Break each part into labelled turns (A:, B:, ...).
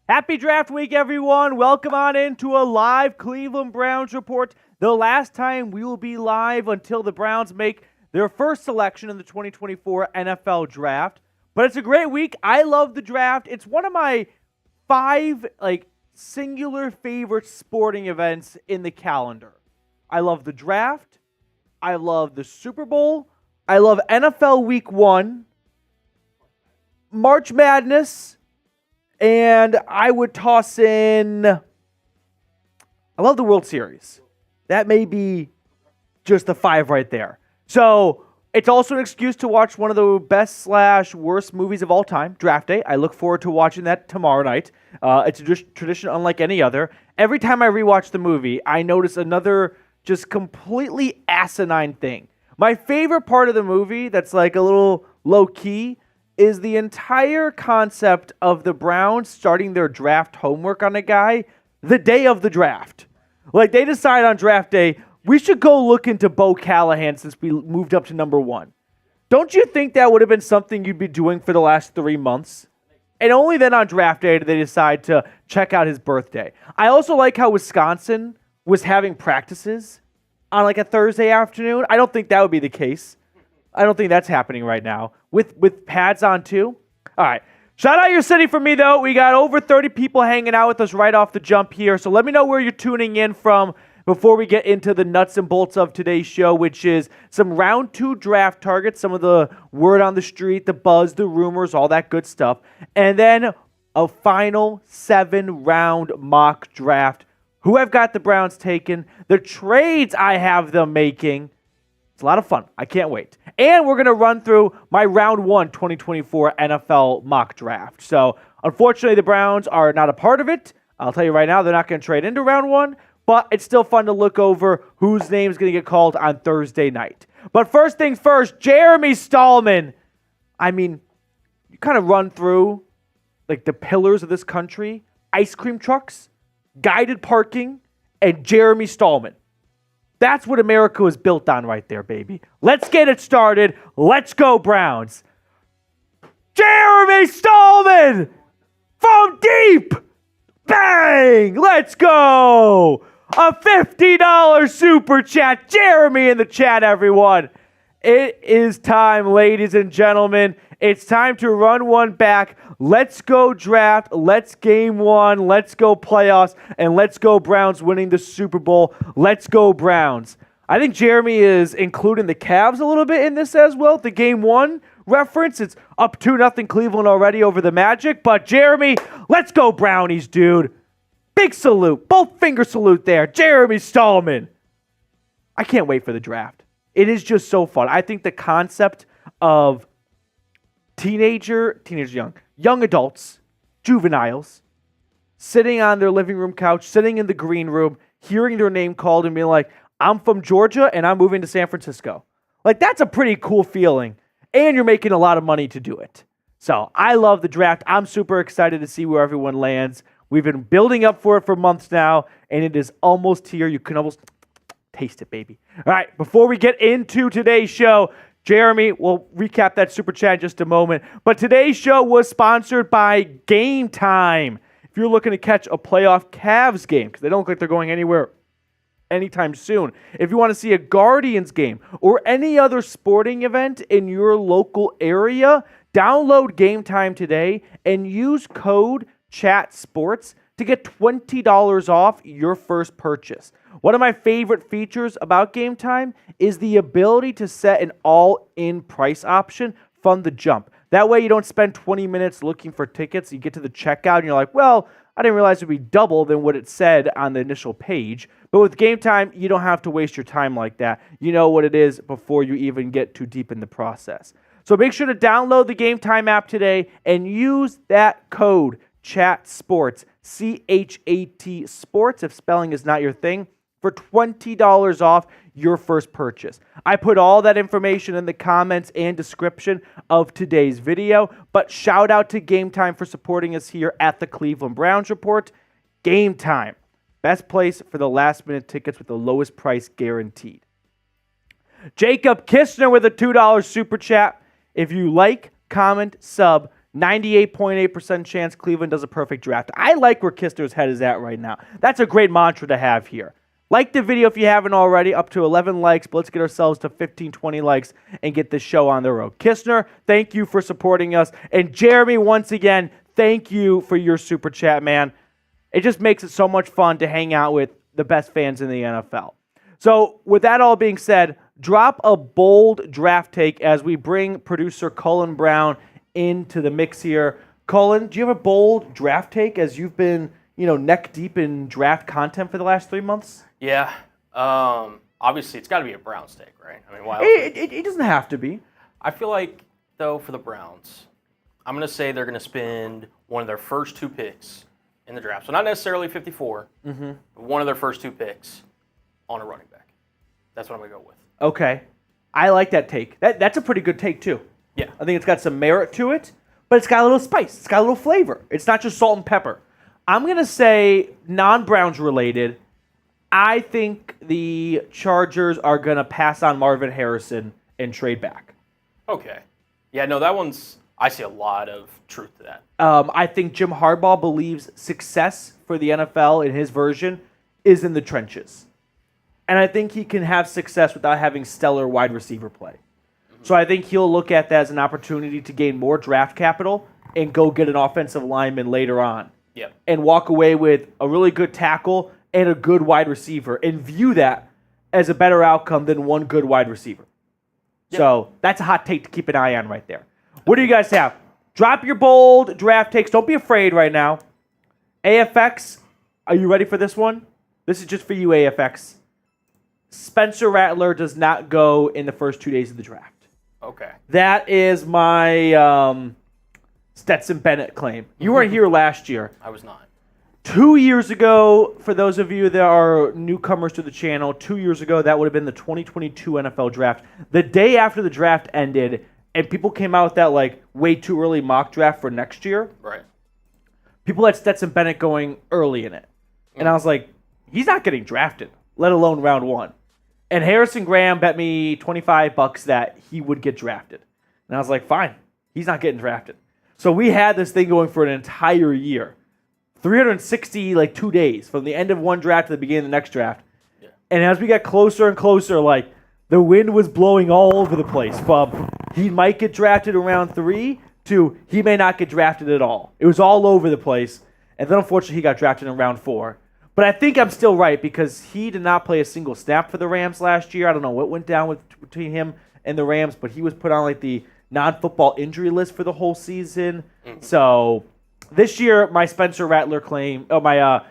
A: Happy draft week, everyone. Welcome on into a live Cleveland Browns report. The last time we will be live until the Browns make their first selection in the 2024 NFL draft. But it's a great week. I love the draft. It's one of my 5 singular favorite sporting events in the calendar. I love the draft. I love the Super Bowl. I love NFL Week 1, March Madness, and I would toss in, I love the World Series. That may be just the 5 right there. So it's also an excuse to watch one of the best/worst movies of all time, Draft Day. I look forward to watching that tomorrow night. It's a tradition unlike any other. Every time I rewatch the movie, I notice another just completely asinine thing. My favorite part of the movie that's like a little low-key is the entire concept of the Browns starting their draft homework on a guy the day of the draft. Like, they decide on draft day, we should go look into Bo Callahan since we moved up to number 1. Don't you think that would have been something you'd be doing for the last 3 months? And only then on draft day did they decide to check out his birthday. I also like how Wisconsin was having practices on like a Thursday afternoon. I don't think that would be the case. I don't think that's happening right now. With pads on too. All right. Shout out your city for me, though. We got over 30 people hanging out with us right off the jump here. So let me know where you're tuning in from before we get into the nuts and bolts of today's show, which is some round 2 draft targets, some of the word on the street, the buzz, the rumors, all that good stuff. And then a final 7-round mock draft. Who I've got the Browns taking, the trades I have them making. It's a lot of fun. I can't wait. And we're going to run through my round 1 2024 NFL mock draft. So, unfortunately, the Browns are not a part of it. I'll tell you right now, they're not going to trade into round 1, but it's still fun to look over whose name is going to get called on Thursday night. But first things first, Jeremy Stallman. I mean, you kind of run through like the pillars of this country: ice cream trucks, guided parking, and Jeremy Stallman. That's what America was built on right there, baby. Let's get it started. Let's go, Browns. Jeremy Stallman from deep. Bang! Let's go. A $50 super chat. Jeremy in the chat, everyone. It is time, ladies and gentlemen. It's time to run one back. Let's go draft. Let's game 1. Let's go playoffs. And let's go Browns winning the Super Bowl. Let's go Browns. I think Jeremy is including the Cavs a little bit in this as well. The game 1 reference. It's up 2-0 Cleveland already over the Magic. But Jeremy, let's go Brownies, dude. Big salute. Both finger salute there. Jeremy Stallman. I can't wait for the draft. It is just so fun. I think the concept of young adults, juveniles, sitting on their living room couch, sitting in the green room, hearing their name called and being like, I'm from Georgia and I'm moving to San Francisco. Like, that's a pretty cool feeling. And you're making a lot of money to do it. So I love the draft. I'm super excited to see where everyone lands. We've been building up for it for months now, and it is almost here. You can almost taste it, baby. All right, before we get into today's show, Jeremy, we'll recap that super chat in just a moment. But today's show was sponsored by Game Time. If you're looking to catch a playoff Cavs game, because they don't look like they're going anywhere anytime soon. If you want to see a Guardians game or any other sporting event in your local area, download Game Time today and use code CHATSPORTS to get $20 off your first purchase. One of my favorite features about Game Time is the ability to set an all-in price option from the jump. That way you don't spend 20 minutes looking for tickets. You get to the checkout and you're like, well, I didn't realize it would be double than what it said on the initial page. But with Game Time, you don't have to waste your time like that. You know what it is before you even get too deep in the process. So make sure to download the Game Time app today and use that code CHATSPORTS, CHAT Sports, if spelling is not your thing, for $20 off your first purchase. I put all that information in the comments and description of today's video, but shout out to Game Time for supporting us here at the Cleveland Browns Report. Game Time, best place for the last minute tickets with the lowest price guaranteed. Jacob Kistner with a $2 super chat. If you like, comment, sub, 98.8% chance Cleveland does a perfect draft. I like where Kistner's head is at right now. That's a great mantra to have here. Like the video if you haven't already, up to 11 likes, but let's get ourselves to 15, 20 likes and get this show on the road. Kistner, thank you for supporting us. And Jeremy, once again, thank you for your super chat, man. It just makes it so much fun to hang out with the best fans in the NFL. So with that all being said, drop a bold draft take as we bring producer Cullen Brown into the mix here. Cullen, do you have a bold draft take as you've been, neck deep in draft content for the last 3 months?
B: Yeah. Obviously, it's got to be a Browns take, right? I mean, why else?
A: It doesn't have to be.
B: I feel like, though, for the Browns, I'm going to say they're going to spend one of their first 2 picks in the draft. So not necessarily 54, but one of their first 2 picks on a running back. That's what I'm going to go with.
A: Okay. I like that take. That's a pretty good take, too.
B: Yeah.
A: I think it's got some merit to it, but it's got a little spice. It's got a little flavor. It's not just salt and pepper. I'm going to say non-Browns related. I think the Chargers are going to pass on Marvin Harrison and trade back.
B: Okay. Yeah, no, that one's, I see a lot of truth to that.
A: I think Jim Harbaugh believes success for the NFL in his version is in the trenches. And I think he can have success without having stellar wide receiver play. So I think he'll look at that as an opportunity to gain more draft capital and go get an offensive lineman later on.
B: Yep.
A: And walk away with a really good tackle and a good wide receiver and view that as a better outcome than one good wide receiver. Yep. So that's a hot take to keep an eye on right there. What do you guys have? Drop your bold draft takes. Don't be afraid right now. AFX, are you ready for this one? This is just for you, AFX. Spencer Rattler does not go in the first 2 days of the draft.
B: Okay.
A: That is my Stetson Bennett claim. You weren't here last year.
B: I was not.
A: 2 years ago, for those of you that are newcomers to the channel, 2 years ago, that would have been the 2022 NFL draft. The day after the draft ended, and people came out with that way too early mock draft for next year.
B: Right.
A: People had Stetson Bennett going early in it. And I was like, he's not getting drafted, let alone round 1. And Harrison Graham bet me $25 that he would get drafted. And I was like, fine, he's not getting drafted. So we had this thing going for an entire year. 360, 2 days from the end of one draft to the beginning of the next draft. Yeah. And as we got closer and closer, the wind was blowing all over the place. From he might get drafted in round 3 to he may not get drafted at all. It was all over the place. And then unfortunately he got drafted in round 4. But I think I'm still right because he did not play a single snap for the Rams last year. I don't know what went down between him and the Rams, but he was put on the non-football injury list for the whole season. Mm-hmm. So this year, my Spencer Rattler claim, my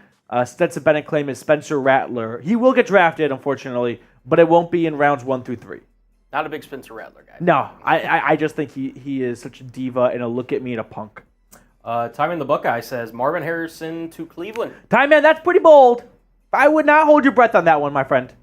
A: Stetson Bennett claim is Spencer Rattler. He will get drafted, unfortunately, but it won't be in rounds 1 through 3.
B: Not a big Spencer Rattler guy.
A: No, I just think he is such a diva and a look at me and a punk.
B: Time in the Buckeye says Marvin Harrison to Cleveland.
A: Time, man, that's pretty bold. I would not hold your breath on that one, my friend.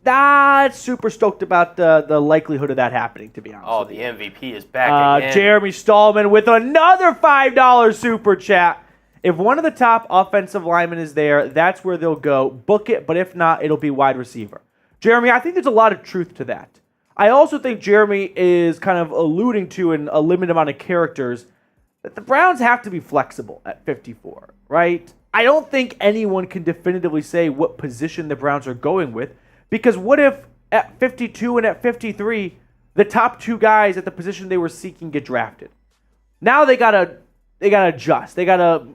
A: Not super stoked about the likelihood of that happening, to be honest.
B: Oh, the MVP is back again.
A: Jeremy Stallman with another $5 super chat. If one of the top offensive linemen is there, that's where they'll go. Book it, but if not, it'll be wide receiver. Jeremy, I think there's a lot of truth to that. I also think Jeremy is kind of alluding to in a limited amount of characters that the Browns have to be flexible at 54, right? I don't think anyone can definitively say what position the Browns are going with, because what if at 52 and at 53, the top 2 guys at the position they were seeking get drafted? Now they gotta adjust. They gotta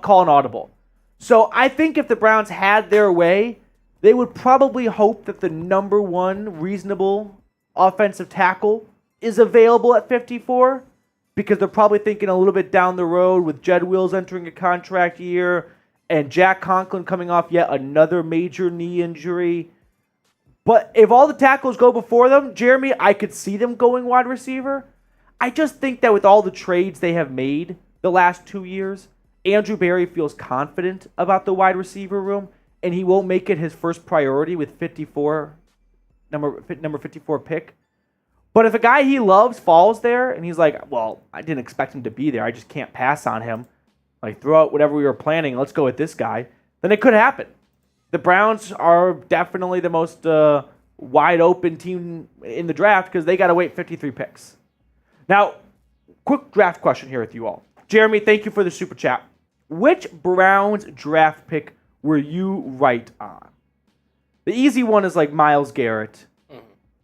A: call an audible. So I think if the Browns had their way, they would probably hope that the number 1 reasonable offensive tackle is available at 54. Because they're probably thinking a little bit down the road with Jed Wills entering a contract year and Jack Conklin coming off yet another major knee injury. But if all the tackles go before them, Jeremy, I could see them going wide receiver. I just think that with all the trades they have made the last 2 years, Andrew Berry feels confident about the wide receiver room, and he won't make it his first priority with number 54 pick. But if a guy he loves falls there and he's like, well, I didn't expect him to be there. I just can't pass on him. Throw out whatever we were planning. Let's go with this guy. Then it could happen. The Browns are definitely the most wide open team in the draft because they got to wait 53 picks. Now, quick draft question here with you all. Jeremy, thank you for the super chat. Which Browns draft pick were you right on? The easy one is like Myles Garrett.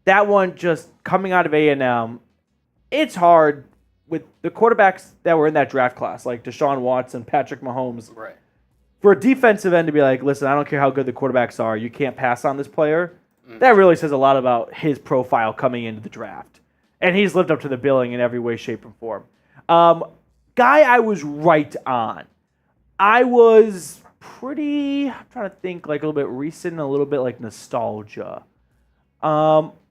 A: That one just coming out of A&M, it's hard with the quarterbacks that were in that draft class, like Deshaun Watson, Patrick Mahomes.
B: Right.
A: For a defensive end to be like, listen, I don't care how good the quarterbacks are, you can't pass on this player. That really says a lot about his profile coming into the draft. And he's lived up to the billing in every way, shape, and form. Guy I was right on. I was pretty, I'm trying to think like a little bit recent, a little bit like nostalgia.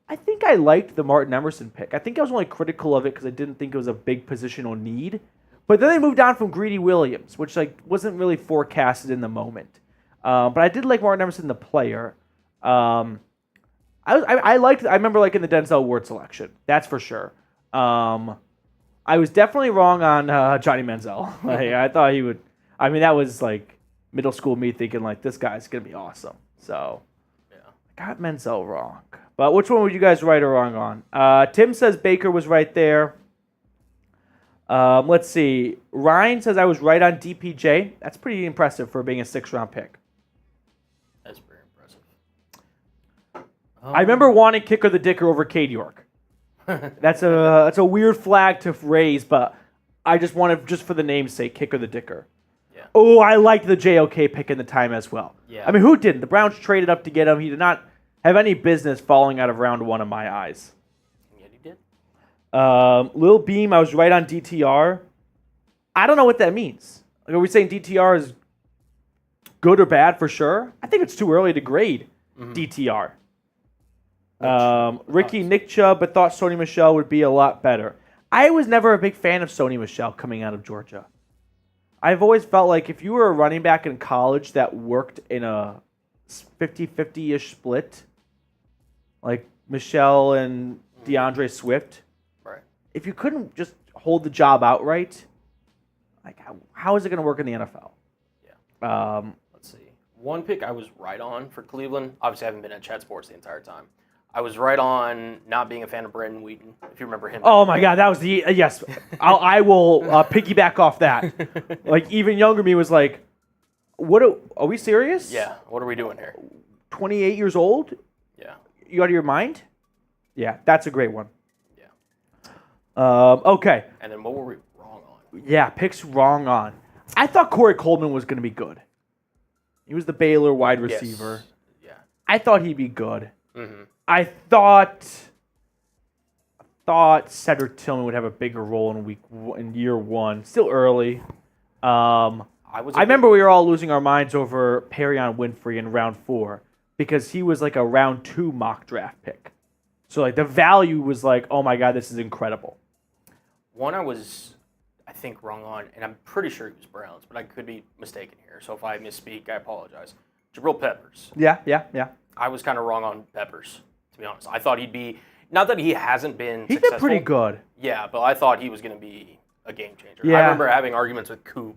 A: I think I liked the Martin Emerson pick. I think I was only critical of it because I didn't think it was a big positional need. But then they moved on from Greedy Williams, which like wasn't really forecasted in the moment. But I did like Martin Emerson, the player. I remember liking the Denzel Ward selection. That's for sure. I was definitely wrong on Johnny Manziel. I thought he would. I mean, that was like middle school me thinking like this guy's gonna be awesome. So yeah, I got Manziel wrong. But which one would you guys right or wrong on? Tim says Baker was right there. Let's see. Ryan says I was right on DPJ. That's pretty impressive for being a 6th-round pick.
B: That's very impressive.
A: I remember wanting Kicker the Dicker over Cade York. That's a weird flag to raise, but I just wanted, just for the name's sake, Kicker the Dicker.
B: Yeah.
A: Oh, I liked the JOK pick in the time as well.
B: Yeah.
A: I mean, who didn't? The Browns traded up to get him. He did not have any business falling out of round 1 in my eyes.
B: Yeah, he did.
A: Lil Beam, I was right on DTR. I don't know what that means. Like, are we saying DTR is good or bad for sure? I think it's too early to grade DTR. Ricky Nick Chubb, but thought Sony Michel would be a lot better. I was never a big fan of Sony Michel coming out of Georgia. I've always felt like if you were a running back in college that worked in a 50-50-ish split, like Michel and DeAndre Swift,
B: right?
A: If you couldn't just hold the job outright, like how is it going to work in the NFL?
B: Yeah. Let's see. One pick I was right on for Cleveland. Obviously, I haven't been at Chat Sports the entire time. I was right on not being a fan of Brandon Wheaton, if you remember him.
A: Oh my God, that was the yes. I will piggyback off that. Like even younger me was like, "What are we serious?
B: Yeah. What are we doing here?
A: 28 years old?
B: Yeah.
A: You out of your mind? Yeah, that's a great one.
B: Yeah.
A: Okay.
B: And then what were we wrong on?
A: Yeah, picks wrong on. I thought Corey Coleman was going to be good. He was the Baylor wide receiver.
B: Yes. Yeah.
A: I thought he'd be good.
B: Mm-hmm.
A: I thought Cedric Tillman would have a bigger role in year 1. Still early. I remember we were all losing our minds over Perion Winfrey in round 4 because he was like a round 2 mock draft pick. So like the value was like, oh my God, this is incredible.
B: One I was, I think, wrong on, and I'm pretty sure he was Browns, but I could be mistaken here. So if I misspeak, I apologize. Jabril Peppers.
A: Yeah.
B: I was kind of wrong on Peppers, to be honest. I thought he'd be, not that he hasn't been
A: He's
B: successful.
A: been pretty good.
B: Yeah, but I thought he was going to be a game changer.
A: Yeah.
B: I remember having arguments with Coop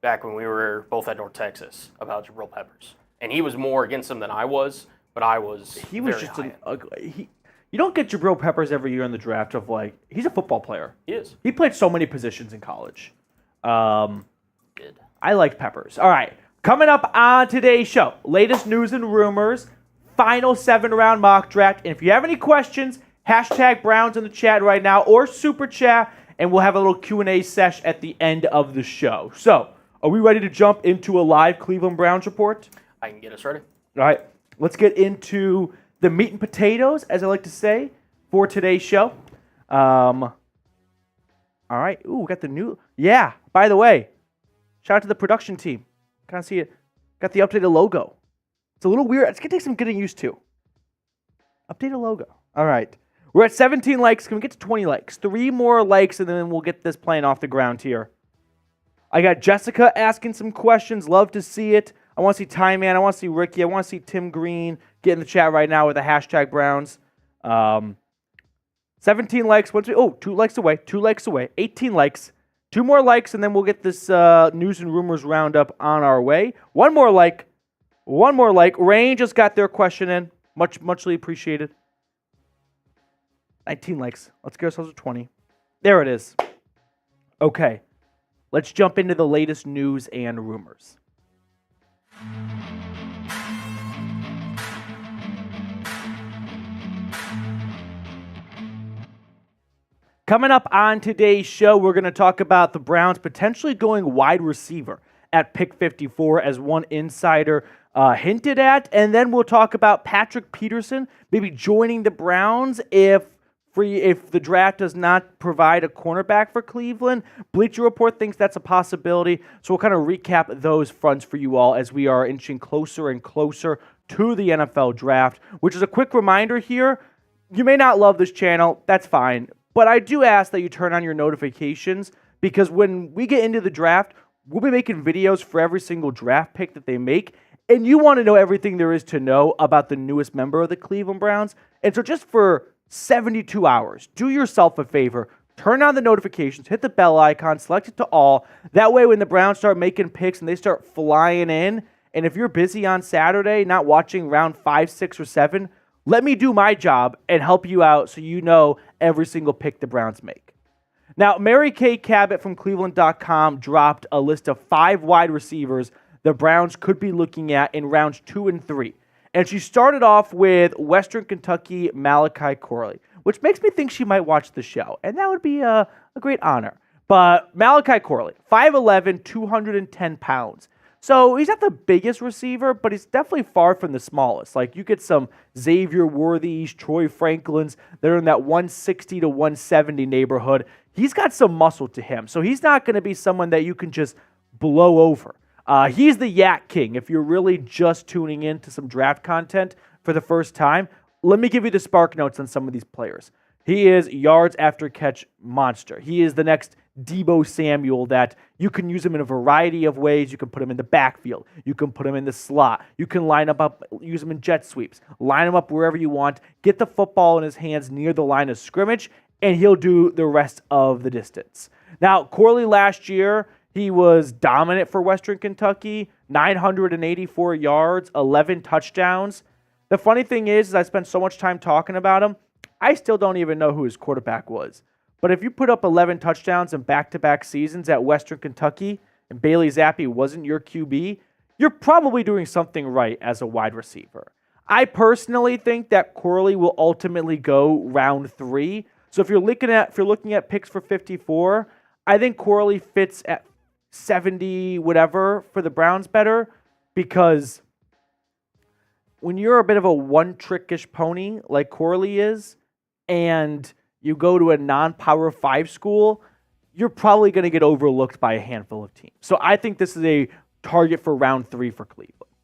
B: back when we were both at North Texas about Jabril Peppers. And he was more against him than I was, but I was
A: He was
B: very
A: just
B: high
A: an
B: end.
A: ugly. You don't get Jabril Peppers every year in the draft of like, he's a football player.
B: He is.
A: He played so many positions in college.
B: Did.
A: I liked Peppers. All right. Coming up on today's show, latest news and rumors, final 7-round mock draft. And if you have any questions, hashtag Browns in the chat right now or super chat, and we'll have a little Q&A sesh at the end of the show. So, are we ready to jump into a live Cleveland Browns report?
B: I can get us ready.
A: All right. Let's get into the meat and potatoes, as I like to say, for today's show. All right. Ooh, we got the new. Yeah. By the way, shout out to the production team. Kind of see it. Got the updated logo. It's a little weird. It's going to take some getting used to. Updated logo. All right. We're at 17 likes. Can we get to 20 likes? 3 more likes, and then we'll get this plane off the ground here. I got Jessica asking some questions. Love to see it. I want to see Ty Man. I want to see Ricky. I want to see Tim Green get in the chat right now with the hashtag Browns. 17 likes. 2 likes away. 2 likes away. 18 likes. 2 more likes, and then we'll get this news and rumors roundup on our way. 1 more like. 1 more like. Rain just got their question in. Muchly appreciated. 19 likes. Let's get ourselves to 20. There it is. Okay, let's jump into the latest news and rumors. Coming up on today's show, we're going to talk about the Browns potentially going wide receiver at pick 54 as one insider hinted at. And then we'll talk about Patrick Peterson maybe joining the Browns if the draft does not provide a cornerback for Cleveland. Bleacher Report thinks that's a possibility. So we'll kind of recap those fronts for you all as we are inching closer and closer to the NFL draft, which is a quick reminder here. You may not love this channel. That's fine. But I do ask that you turn on your notifications because when we get into the draft, we'll be making videos for every single draft pick that they make. And you want to know everything there is to know about the newest member of the Cleveland Browns. And so just for 72 hours, do yourself a favor. Turn on the notifications, hit the bell icon, select it to all. That way when the Browns start making picks and they start flying in, and if you're busy on Saturday, not watching round 5, 6, or 7, let me do my job and help you out so you know every single pick the Browns make. Now, Mary Kay Cabot from Cleveland.com dropped a list of 5 wide receivers the Browns could be looking at in rounds 2 and 3. And she started off with Western Kentucky Malachi Corley, which makes me think she might watch the show. And that would be a great honor. But Malachi Corley, 5'11", 210 pounds. So he's not the biggest receiver, but he's definitely far from the smallest. Like you get some Xavier Worthies, Troy Franklins, they're in that 160 to 170 neighborhood. He's got some muscle to him. So he's not going to be someone that you can just blow over. He's the Yak King. If you're really just tuning in to some draft content for the first time, let me give you the spark notes on some of these players. He is yards after catch monster. He is the next Deebo Samuel that you can use him in a variety of ways. You can put him in the backfield. You can put him in the slot. You can line him up, use him in jet sweeps. Line him up wherever you want. Get the football in his hands near the line of scrimmage, and he'll do the rest of the distance. Now, Corley last year, he was dominant for Western Kentucky, 984 yards, 11 touchdowns. The funny thing is I spent so much time talking about him, I still don't even know who his quarterback was. But if you put up 11 touchdowns in back-to-back seasons at Western Kentucky and Bailey Zappi wasn't your QB, you're probably doing something right as a wide receiver. I personally think that Corley will ultimately go round 3. So if you're looking at picks for 54, I think Corley fits at 70 whatever for the Browns better, because when you're a bit of a one-trickish pony like Corley is, and you go to a non-Power 5 school, you're probably going to get overlooked by a handful of teams. So I think this is a target for round 3 for Cleveland.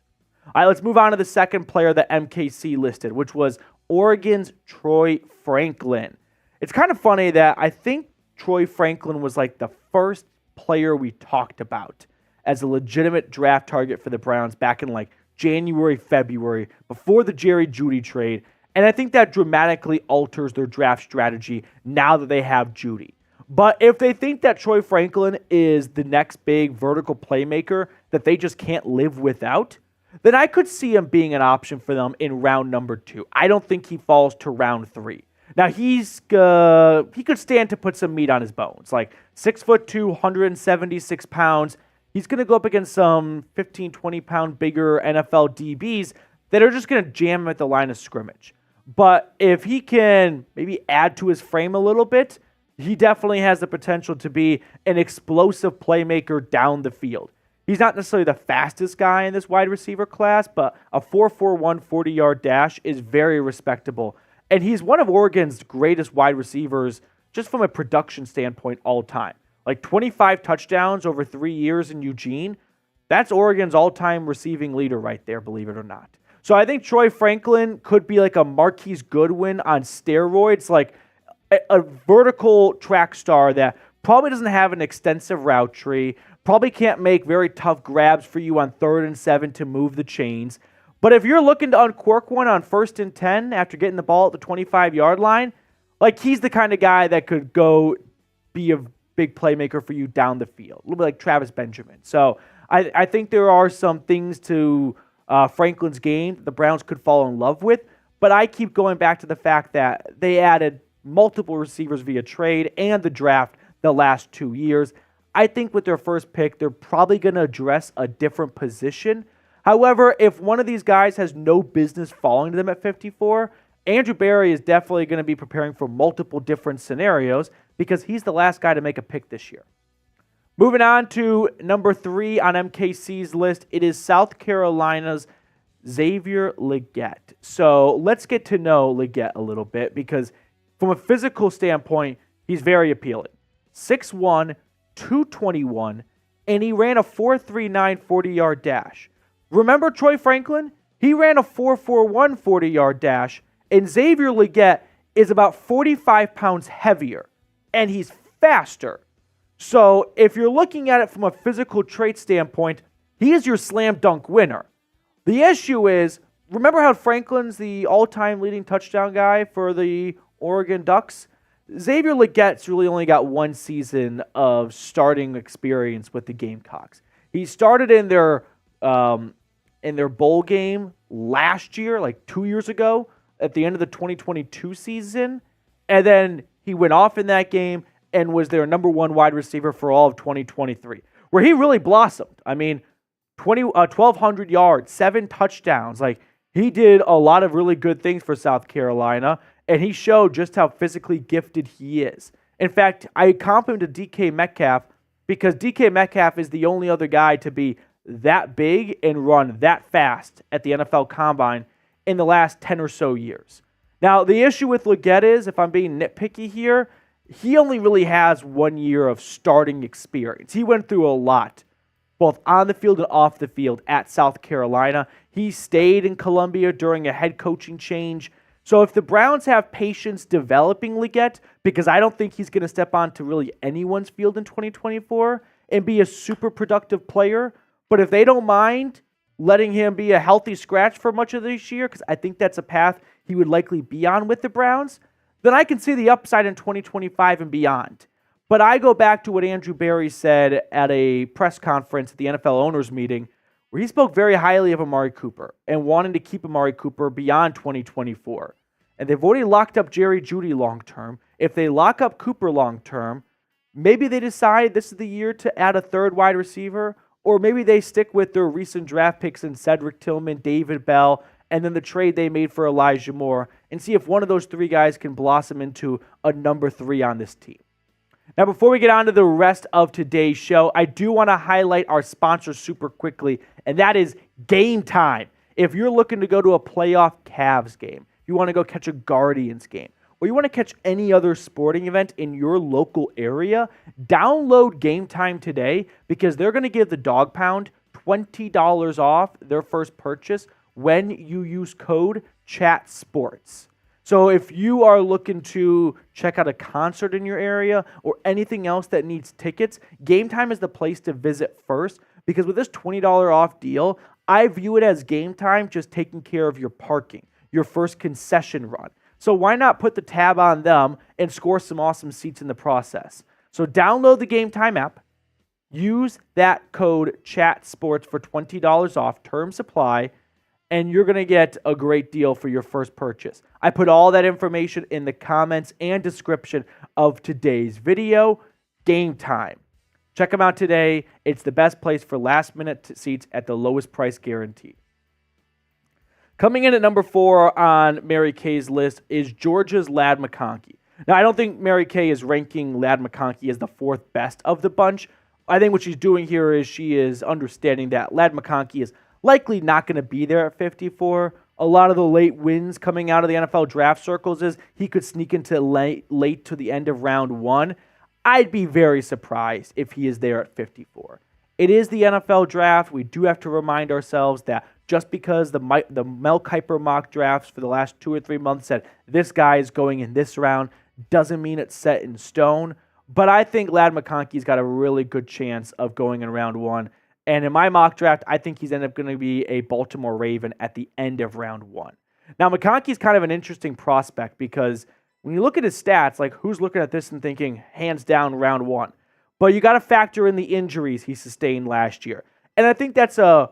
A: All right, let's move on to the second player that MKC listed, which was Oregon's Troy Franklin. It's kind of funny that I think Troy Franklin was like the first player we talked about as a legitimate draft target for the Browns back in like January, February, before the Jerry Jeudy trade. And I think that dramatically alters their draft strategy now that they have Jeudy. But if they think that Troy Franklin is the next big vertical playmaker that they just can't live without, then I could see him being an option for them in round number 2. I don't think he falls to round 3. Now, he could stand to put some meat on his bones. Like 6'2", 176 pounds. He's going to go up against some 15, 20-pound bigger NFL DBs that are just going to jam him at the line of scrimmage. But if he can maybe add to his frame a little bit, he definitely has the potential to be an explosive playmaker down the field. He's not necessarily the fastest guy in this wide receiver class, but a 4.41 40-yard dash is very respectable. And he's one of Oregon's greatest wide receivers just from a production standpoint all time. Like 25 touchdowns over 3 years in Eugene. That's Oregon's all-time receiving leader right there, believe it or not. So I think Troy Franklin could be like a Marquise Goodwin on steroids, like a vertical track star that probably doesn't have an extensive route tree, probably can't make very tough grabs for you on 3rd and 7 to move the chains. But if you're looking to uncork one on 1st and 10 after getting the ball at the 25-yard line, like he's the kind of guy that could go be a big playmaker for you down the field, a little bit like Travis Benjamin. So I think there are some things to Franklin's game the Browns could fall in love with, but I keep going back to the fact that they added multiple receivers via trade and the draft the last 2 years. I think with their first pick, they're probably going to address a different position. However, if one of these guys has no business falling to them at 54, Andrew Berry is definitely going to be preparing for multiple different scenarios because he's the last guy to make a pick this year. Moving on to number 3 on MKC's list, it is South Carolina's Xavier Legette. So let's get to know Legette a little bit because from a physical standpoint, he's very appealing. 6'1", 221, and he ran a 4.39 40-yard dash. Remember Troy Franklin? He ran a 4.41 40-yard dash, and Xavier Legette is about 45 pounds heavier, and he's faster. So if you're looking at it from a physical trait standpoint, he is your slam dunk winner. The issue is, remember how Franklin's the all-time leading touchdown guy for the Oregon Ducks? Xavier Legette's really only got one season of starting experience with the Gamecocks. He started in their bowl game last year, like 2 years ago, at the end of the 2022 season, and then he went off in that game and was their number 1 wide receiver for all of 2023, where he really blossomed. I mean, 1,200 yards, 7 touchdowns. Like, he did a lot of really good things for South Carolina, and he showed just how physically gifted he is. In fact, I comp him to DK Metcalf because DK Metcalf is the only other guy to be that big and run that fast at the NFL Combine in the last 10 or so years. Now, the issue with Legette is, if I'm being nitpicky here, he only really has 1 year of starting experience. He went through a lot, both on the field and off the field at South Carolina. He stayed in Columbia during a head coaching change. So if the Browns have patience developing Legette, because I don't think he's going to step onto really anyone's field in 2024 and be a super productive player, but if they don't mind letting him be a healthy scratch for much of this year, because I think that's a path he would likely be on with the Browns, then I can see the upside in 2025 and beyond. But I go back to what Andrew Berry said at a press conference at the NFL owners meeting, where he spoke very highly of Amari Cooper and wanting to keep Amari Cooper beyond 2024. And they've already locked up Jerry Jeudy long-term. If they lock up Cooper long-term, maybe they decide this is the year to add a third wide receiver, or maybe they stick with their recent draft picks in Cedric Tillman, David Bell, and then the trade they made for Elijah Moore, and see if one of those 3 guys can blossom into a number 3 on this team. Now, before we get on to the rest of today's show, I do want to highlight our sponsor super quickly, and that is Game Time. If you're looking to go to a playoff Cavs game, you want to go catch a Guardians game, or you want to catch any other sporting event in your local area, download Game Time today because they're going to give the Dog Pound $20 off their first purchase when you use code CHATSPORTS. So if you are looking to check out a concert in your area or anything else that needs tickets, Game Time is the place to visit first because with this $20 off deal, I view it as Game Time just taking care of your parking, your first concession run. So why not put the tab on them and score some awesome seats in the process? So download the Game Time app, use that code CHATSPORTS for $20 off, terms apply, and you're going to get a great deal for your first purchase. I put all that information in the comments and description of today's video. Game Time. Check them out today. It's the best place for last-minute seats at the lowest price guaranteed. Coming in at number 4 on Mary Kay's list is Georgia's Ladd McConkey. Now, I don't think Mary Kay is ranking Ladd McConkey as the 4th best of the bunch. I think what she's doing here is she is understanding that Ladd McConkey is likely not going to be there at 54. A lot of the late wins coming out of the NFL draft circles is he could sneak into late to the end of round 1. I'd be very surprised if he is there at 54. It is the NFL draft. We do have to remind ourselves that just because the Mel Kiper mock drafts for the last 2 or 3 months said this guy is going in this round doesn't mean it's set in stone. But I think Ladd McConkey's got a really good chance of going in round 1. And in my mock draft, I think he's ended up going to be a Baltimore Raven at the end of round 1. Now, McConkey's kind of an interesting prospect because when you look at his stats, like who's looking at this and thinking hands down round 1? But you got to factor in the injuries he sustained last year. And I think that's a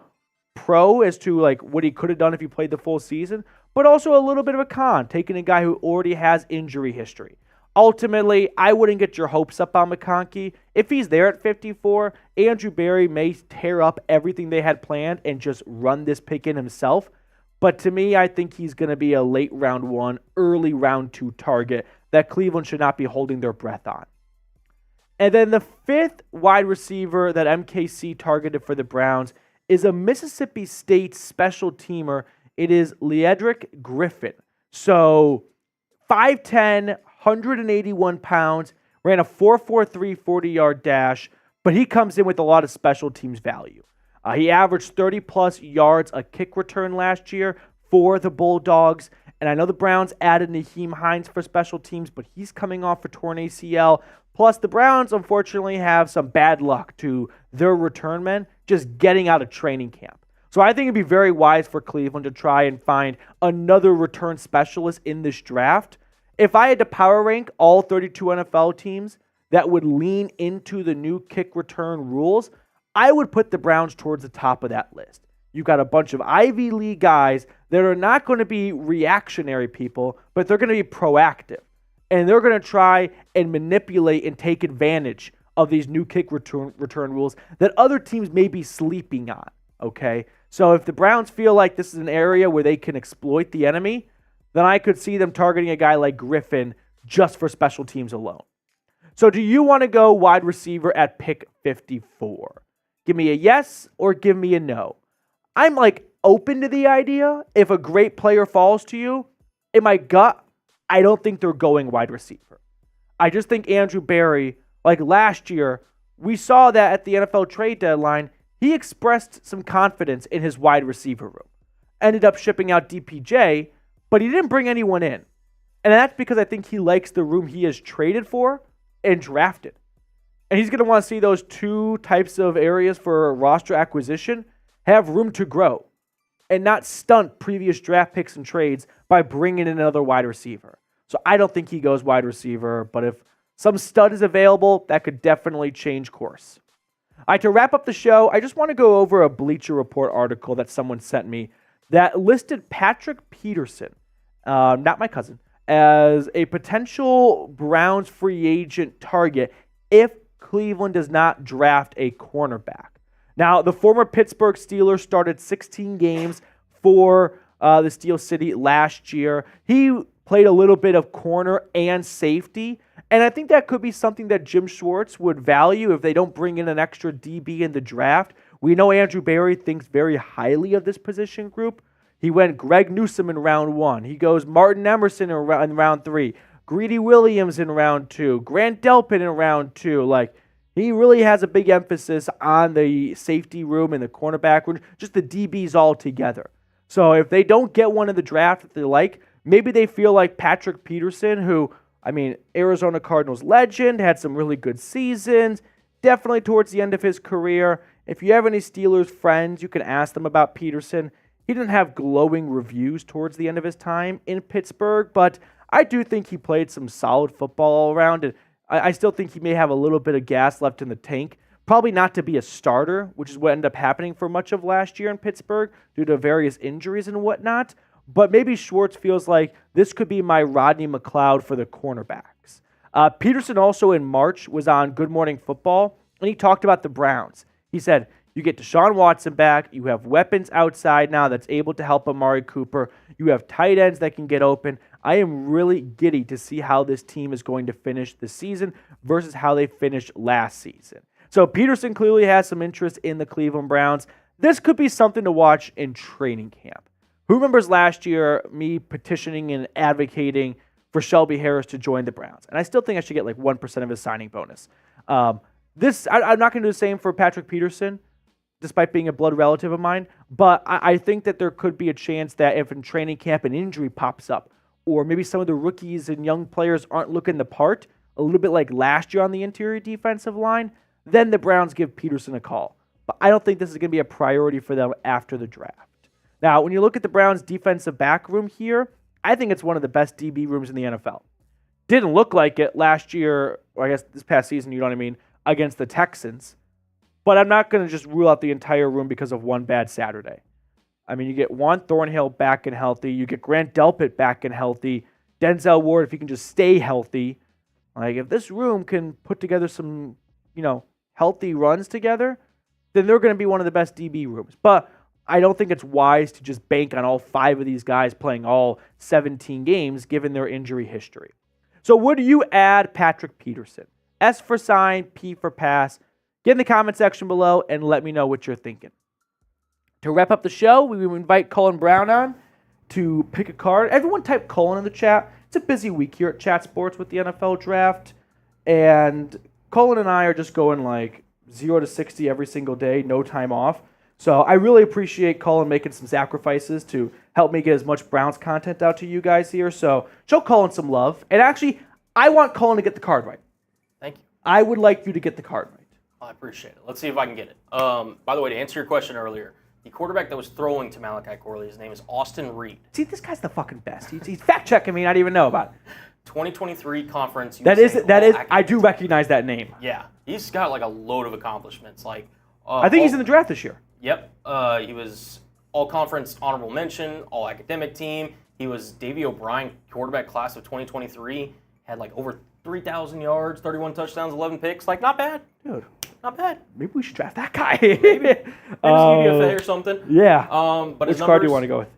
A: pro as to like what he could have done if he played the full season, but also a little bit of a con, taking a guy who already has injury history. Ultimately, I wouldn't get your hopes up on McConkey. If he's there at 54, Andrew Berry may tear up everything they had planned and just run this pick in himself. But to me, I think he's going to be a late round 1, early round 2 target that Cleveland should not be holding their breath on. And then the 5th wide receiver that MKC targeted for the Browns is a Mississippi State special teamer. It is Liedrick Griffin. So 5'10", 181 pounds, ran a 4.43 40-yard dash, but he comes in with a lot of special teams value. He averaged 30-plus yards a kick return last year for the Bulldogs, and I know the Browns added Nyheim Hines for special teams, but he's coming off a torn ACL. Plus, the Browns, unfortunately, have some bad luck to their return men just getting out of training camp. So I think it'd be very wise for Cleveland to try and find another return specialist in this draft. If I had to power rank all 32 NFL teams that would lean into the new kick return rules, I would put the Browns towards the top of that list. You've got a bunch of Ivy League guys that are not going to be reactionary people, but they're going to be proactive. And they're going to try and manipulate and take advantage of these new kick return rules that other teams may be sleeping on, okay? So if the Browns feel like this is an area where they can exploit the enemy, then I could see them targeting a guy like Griffin just for special teams alone. So do you want to go wide receiver at pick 54? Give me a yes or give me a no. I'm open to the idea if a great player falls to you. In my gut, I don't think they're going wide receiver. I just think Andrew Berry, like last year, we saw that at the NFL trade deadline, he expressed some confidence in his wide receiver room. Ended up shipping out DPJ, but he didn't bring anyone in. And that's because I think he likes the room he has traded for and drafted. And he's going to want to see those two types of areas for roster acquisition have room to grow and not stunt previous draft picks and trades by bringing in another wide receiver. So I don't think he goes wide receiver, but if some stud is available, that could definitely change course. All right, to wrap up the show, I just want to go over a Bleacher Report article that someone sent me that listed Patrick Peterson, not my cousin, as a potential Browns free agent target if Cleveland does not draft a cornerback. Now, the former Pittsburgh Steeler started 16 games for the Steel City last year. He played a little bit of corner and safety, and I think that could be something that Jim Schwartz would value if they don't bring in an extra DB in the draft. We know Andrew Berry thinks very highly of this position group. He went Greg Newsome in round 1. He goes Martin Emerson in round 3. Greedy Williams in round 2. Grant Delpit in round 2. He really has a big emphasis on the safety room and the cornerback room, just the DBs all together. So if they don't get one in the draft that they like, maybe they feel like Patrick Peterson, who, Arizona Cardinals legend, had some really good seasons, definitely towards the end of his career. If you have any Steelers friends, you can ask them about Peterson. He didn't have glowing reviews towards the end of his time in Pittsburgh, but I do think he played some solid football all around, and I still think he may have a little bit of gas left in the tank. Probably not to be a starter, which is what ended up happening for much of last year in Pittsburgh due to various injuries and whatnot. But maybe Schwartz feels like this could be my Rodney McLeod for the cornerbacks. Peterson also in March was on Good Morning Football, and he talked about the Browns. He said, you get Deshaun Watson back. You have weapons outside now that's able to help Amari Cooper. You have tight ends that can get open. I am really giddy to see how this team is going to finish the season versus how they finished last season. So Peterson clearly has some interest in the Cleveland Browns. This could be something to watch in training camp. Who remembers last year me petitioning and advocating for Shelby Harris to join the Browns? And I still think I should get 1% of his signing bonus. I'm not going to do the same for Patrick Peterson, despite being a blood relative of mine. But I think that there could be a chance that if in training camp an injury pops up, or maybe some of the rookies and young players aren't looking the part, a little bit like last year on the interior defensive line, then the Browns give Peterson a call. But I don't think this is going to be a priority for them after the draft. Now, when you look at the Browns' defensive back room here, I think it's one of the best DB rooms in the NFL. Didn't look like it last year, or I guess this past season, against the Texans. But I'm not going to just rule out the entire room because of one bad Saturday. You get Juan Thornhill back and healthy. You get Grant Delpit back and healthy. Denzel Ward, if he can just stay healthy. Like, if this room can put together some, healthy runs together, then they're going to be one of the best DB rooms. But I don't think it's wise to just bank on all 5 of these guys playing all 17 games given their injury history. So would you add Patrick Peterson? S for sign, P for pass. Get in the comment section below and let me know what you're thinking. To wrap up the show, we will invite Cullen Brown on to pick a card. Everyone type Cullen in the chat. It's a busy week here at Chat Sports with the NFL draft. And Cullen and I are just going like 0 to 60 every single day, no time off. So I really appreciate Cullen making some sacrifices to help me get as much Browns content out to you guys here. So show Cullen some love. And actually, I want Cullen to get the card right.
B: Thank you.
A: I would like you to get the card right.
B: I appreciate it. Let's see if I can get it. By the way, to answer your question earlier, the quarterback that was throwing to Malachi Corley, his name is Austin Reed.
A: See, this guy's the fucking best. He's fact-checking me, I didn't even know about it.
B: 2023 conference.
A: That is. I do recognize that name.
B: Yeah, he's got like a load of accomplishments. Like,
A: I think he's in the draft this year.
B: Yep. He was all-conference honorable mention, all-academic team. He was Davey O'Brien quarterback class of 2023. Had like over 3,000 yards, 31 touchdowns, 11 picks. Like, not bad.
A: Dude.
B: Not bad.
A: Maybe we should draft that guy.
B: Maybe UDFA or something.
A: Yeah.
B: But
A: which card do you want to go with?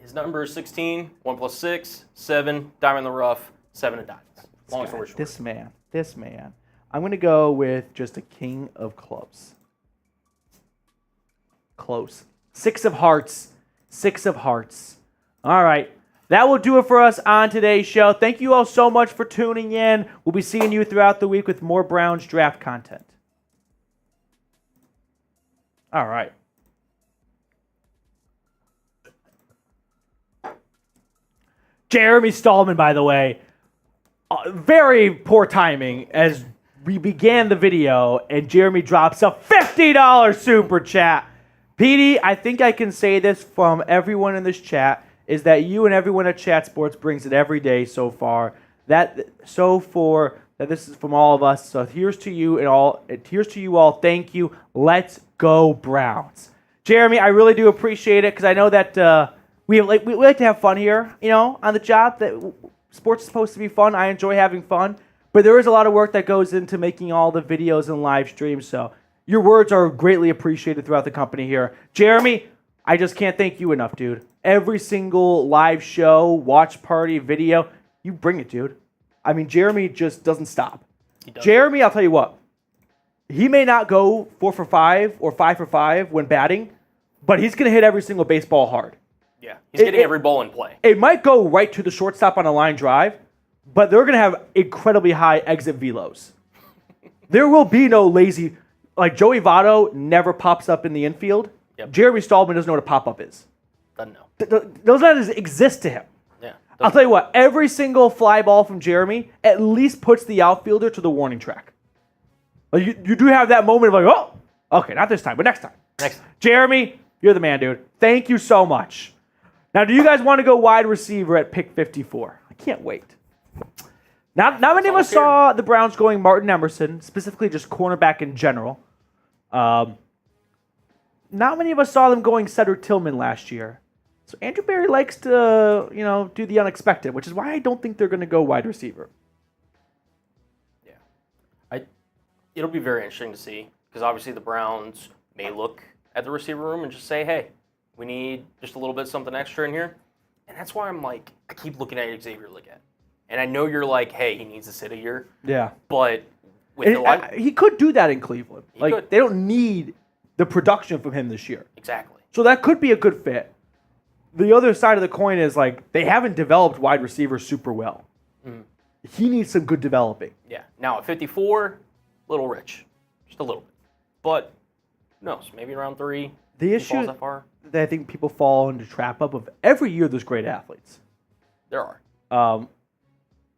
B: His number is 16, 1 plus 6, 7, diamond in the rough, 7 of diamonds. Long story short.
A: This man. I'm going to go with just a king of clubs. Close. 6 of hearts. 6 of hearts. All right. That will do it for us on today's show. Thank you all so much for tuning in. We'll be seeing you throughout the week with more Browns draft content. All right. Jeremy Stallman, by the way, very poor timing as we began the video and Jeremy drops a $50 super chat. Petey, I think I can say this from everyone in this chat, is that you and everyone at Chat Sports brings it every day so far. That this is from all of us. So here's to you all. Thank you. Let's go Browns. Jeremy, I really do appreciate it because I know that we like to have fun here, on the job. That sports is supposed to be fun. I enjoy having fun, but there is a lot of work that goes into making all the videos and live streams. So your words are greatly appreciated throughout the company here. Jeremy, I just can't thank you enough, dude. Every single live show, watch party, video, you bring it, dude. I mean, Jeremy just doesn't stop. Jeremy, I'll tell you what, he may not go 4 for 5 or 5 for 5 when batting, but he's going to hit every single baseball hard.
B: Yeah, he's getting every ball in play.
A: It might go right to the shortstop on a line drive, but they're going to have incredibly high exit velos. There will be no lazy, like Joey Votto never pops up in the infield.
B: Yep.
A: Jeremy Stallman doesn't know what a pop-up is.
B: Doesn't know.
A: Those don't exist to him.
B: Yeah.
A: I'll tell you what, every single fly ball from Jeremy at least puts the outfielder to the warning track. Like you do have that moment of like, oh, okay, not this time, but next time.
B: Next time.
A: Jeremy, you're the man, dude. Thank you so much. Now, do you guys want to go wide receiver at pick 54? I can't wait. Not many of us saw the Browns going Martin Emerson, specifically just cornerback in general. Not many of us saw them going Cedric Tillman last year. So Andrew Berry likes to, do the unexpected, which is why I don't think they're going to go wide receiver.
B: Yeah. It'll be very interesting to see because obviously the Browns may look at the receiver room and just say, hey, we need just a little bit something extra in here. And that's why I'm like, I keep looking at Xavier Legette. And I know you're like, hey, he needs to sit a year.
A: Yeah.
B: But with
A: he could do that in Cleveland.
B: Could.
A: They don't need the production from him this year.
B: Exactly.
A: So that could be a good fit. The other side of the coin is they haven't developed wide receivers super well. Mm. He needs some good developing.
B: Yeah. Now at 54, a little rich. Just a little bit. But who knows? Maybe around 3.
A: The issue that I think people fall into trap of every year there's great athletes.
B: There are.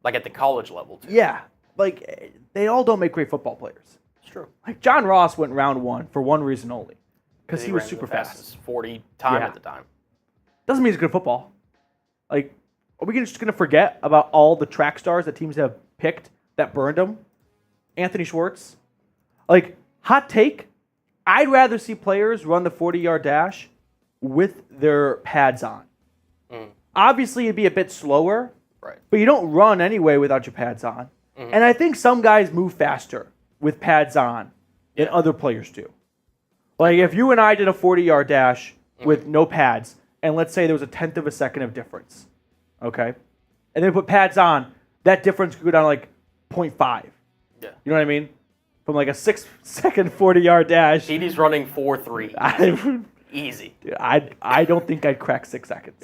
B: Like at the college level, too.
A: Yeah. They all don't make great football players.
B: It's true.
A: John Ross went round 1 for one reason only. Because he was super fast.
B: 40 time at the time.
A: Doesn't mean he's good at football. Are we just going to forget about all the track stars that teams have picked that burned them? Anthony Schwartz. Hot take, I'd rather see players run the 40-yard dash with their pads on. Mm. Obviously, it'd be a bit slower.
B: Right.
A: But you don't run anyway without your pads on. And I think some guys move faster with pads on than other players do. Like if you and I did a 40-yard dash with no pads, and let's say there was a tenth of a second of difference, okay? And then put pads on, that difference could go down to like 0.5.
B: Yeah.
A: You know what I mean? From like a 6-second 40-yard dash.
B: Edie's running 4.3. Easy.
A: I don't think I'd crack 6 seconds.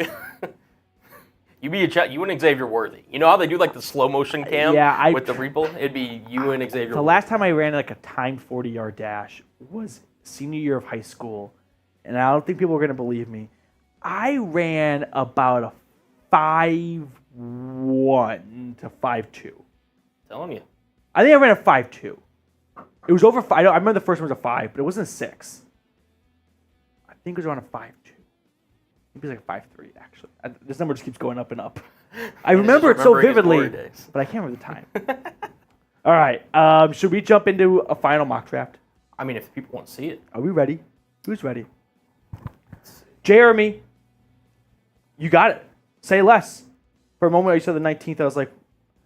B: You and Xavier Worthy. You know how they do like the slow motion cam with the repo? It'd be you and Xavier
A: The last time I ran like a timed 40-yard dash was senior year of high school, and I don't think people are going to believe me. I ran about a 5.1 to 5.2.
B: Telling you.
A: I think I ran a 5.2. It was over 5. I remember the first one was a 5, but it wasn't a 6. I think it was around a 5.2. Maybe it's like 5.3, actually. This number just keeps going up and up. I remember it so vividly, but I can't remember the time. All right. Should we jump into a final mock draft?
B: I mean, if people want to see it.
A: Are we ready? Who's ready? Jeremy, you got it. Say less. For a moment, I said the 19th. I was like,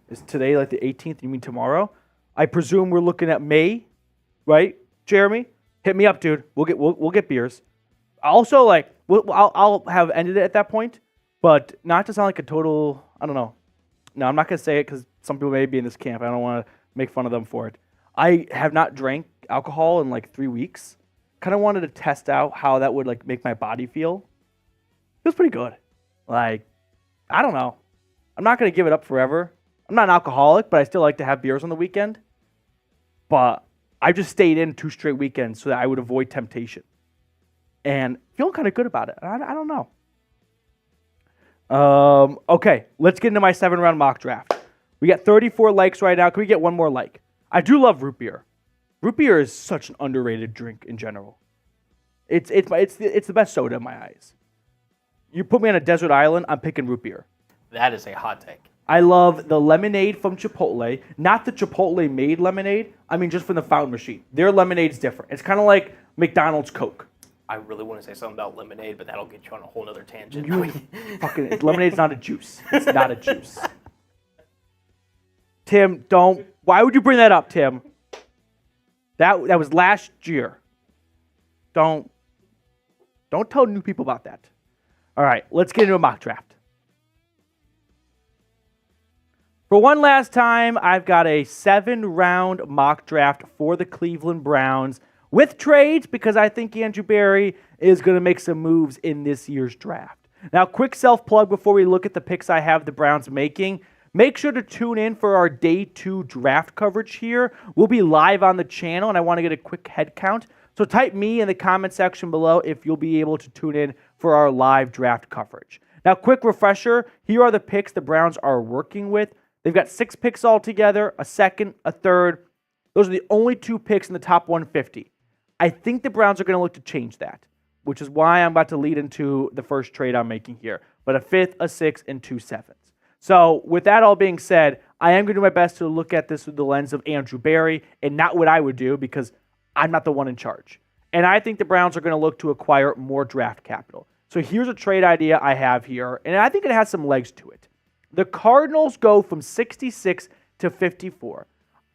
A: is today like the 18th? You mean tomorrow? I presume we're looking at May, right? Jeremy, hit me up, dude. We'll get beers. Also, like, I'll have ended it at that point, but not to sound like a total. I don't know. No, I'm not gonna say it because some people may be in this camp. I don't want to make fun of them for it. I have not drank alcohol in like 3 weeks. Kind of wanted to test out how that would like make my body feel. Feels pretty good. Like, I don't know. I'm not gonna give it up forever. I'm not an alcoholic, but I still like to have beers on the weekend. But I just stayed in 2 straight weekends so that I would avoid temptation. And feeling kind of good about it. I don't know. Okay, let's get into my 7-round mock draft. We got 34 likes right now. Can we get one more like? I do love root beer. Root beer is such an underrated drink in general. It's the best soda in my eyes. You put me on a desert island, I'm picking root beer.
B: That is a hot take.
A: I love the lemonade from Chipotle. Not the Chipotle-made lemonade. I mean, just from the fountain machine. Their lemonade's different. It's kind of like McDonald's Coke.
B: I really want to say something about lemonade, but that'll get you on a whole other tangent.
A: Lemonade's not a juice. It's not a juice. Tim, don't. Why would you bring that up, Tim? That was last year. Don't tell new people about that. All right, let's get into a mock draft. For one last time, I've got a 7-round mock draft for the Cleveland Browns with trades because I think Andrew Berry is going to make some moves in this year's draft. Now, quick self-plug before we look at the picks I have the Browns making. Make sure to tune in for our Day 2 draft coverage here. We'll be live on the channel, and I want to get a quick head count. So type me in the comment section below if you'll be able to tune in for our live draft coverage. Now, quick refresher. Here are the picks the Browns are working with. They've got 6 picks altogether, a second, a third. Those are the only 2 picks in the top 150. I think the Browns are going to look to change that, which is why I'm about to lead into the first trade I'm making here. But a 5th, a 6th, and 2 7s. So with that all being said, I am going to do my best to look at this through the lens of Andrew Berry and not what I would do because I'm not the one in charge. And I think the Browns are going to look to acquire more draft capital. So here's a trade idea I have here, and I think it has some legs to it. The Cardinals go from 66 to 54.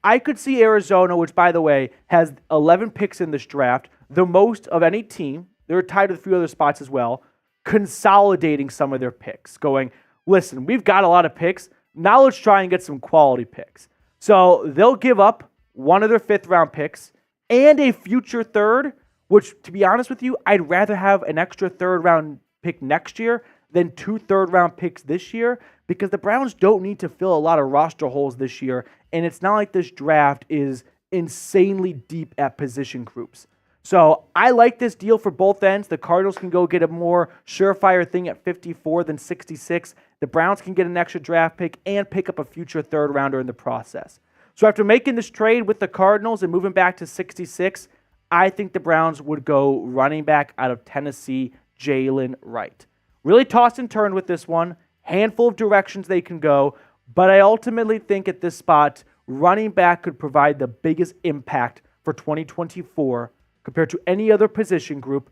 A: I could see Arizona, which, by the way, has 11 picks in this draft, the most of any team. They're tied with a few other spots as well, consolidating some of their picks, going, listen, we've got a lot of picks. Now let's try and get some quality picks. So they'll give up one of their 5th-round picks and a future 3rd, which, to be honest with you, I'd rather have an extra 3rd-round pick next year than 2 3rd-round picks this year because the Browns don't need to fill a lot of roster holes this year, and it's not like this draft is insanely deep at position groups. So I like this deal for both ends. The Cardinals can go get a more surefire thing at 54 than 66. The Browns can get an extra draft pick and pick up a future 3rd-rounder in the process. So after making this trade with the Cardinals and moving back to 66, I think the Browns would go running back out of Tennessee, Jaylen Wright. Really toss and turn with this one. Handful of directions they can go. But I ultimately think at this spot, running back could provide the biggest impact for 2024 compared to any other position group.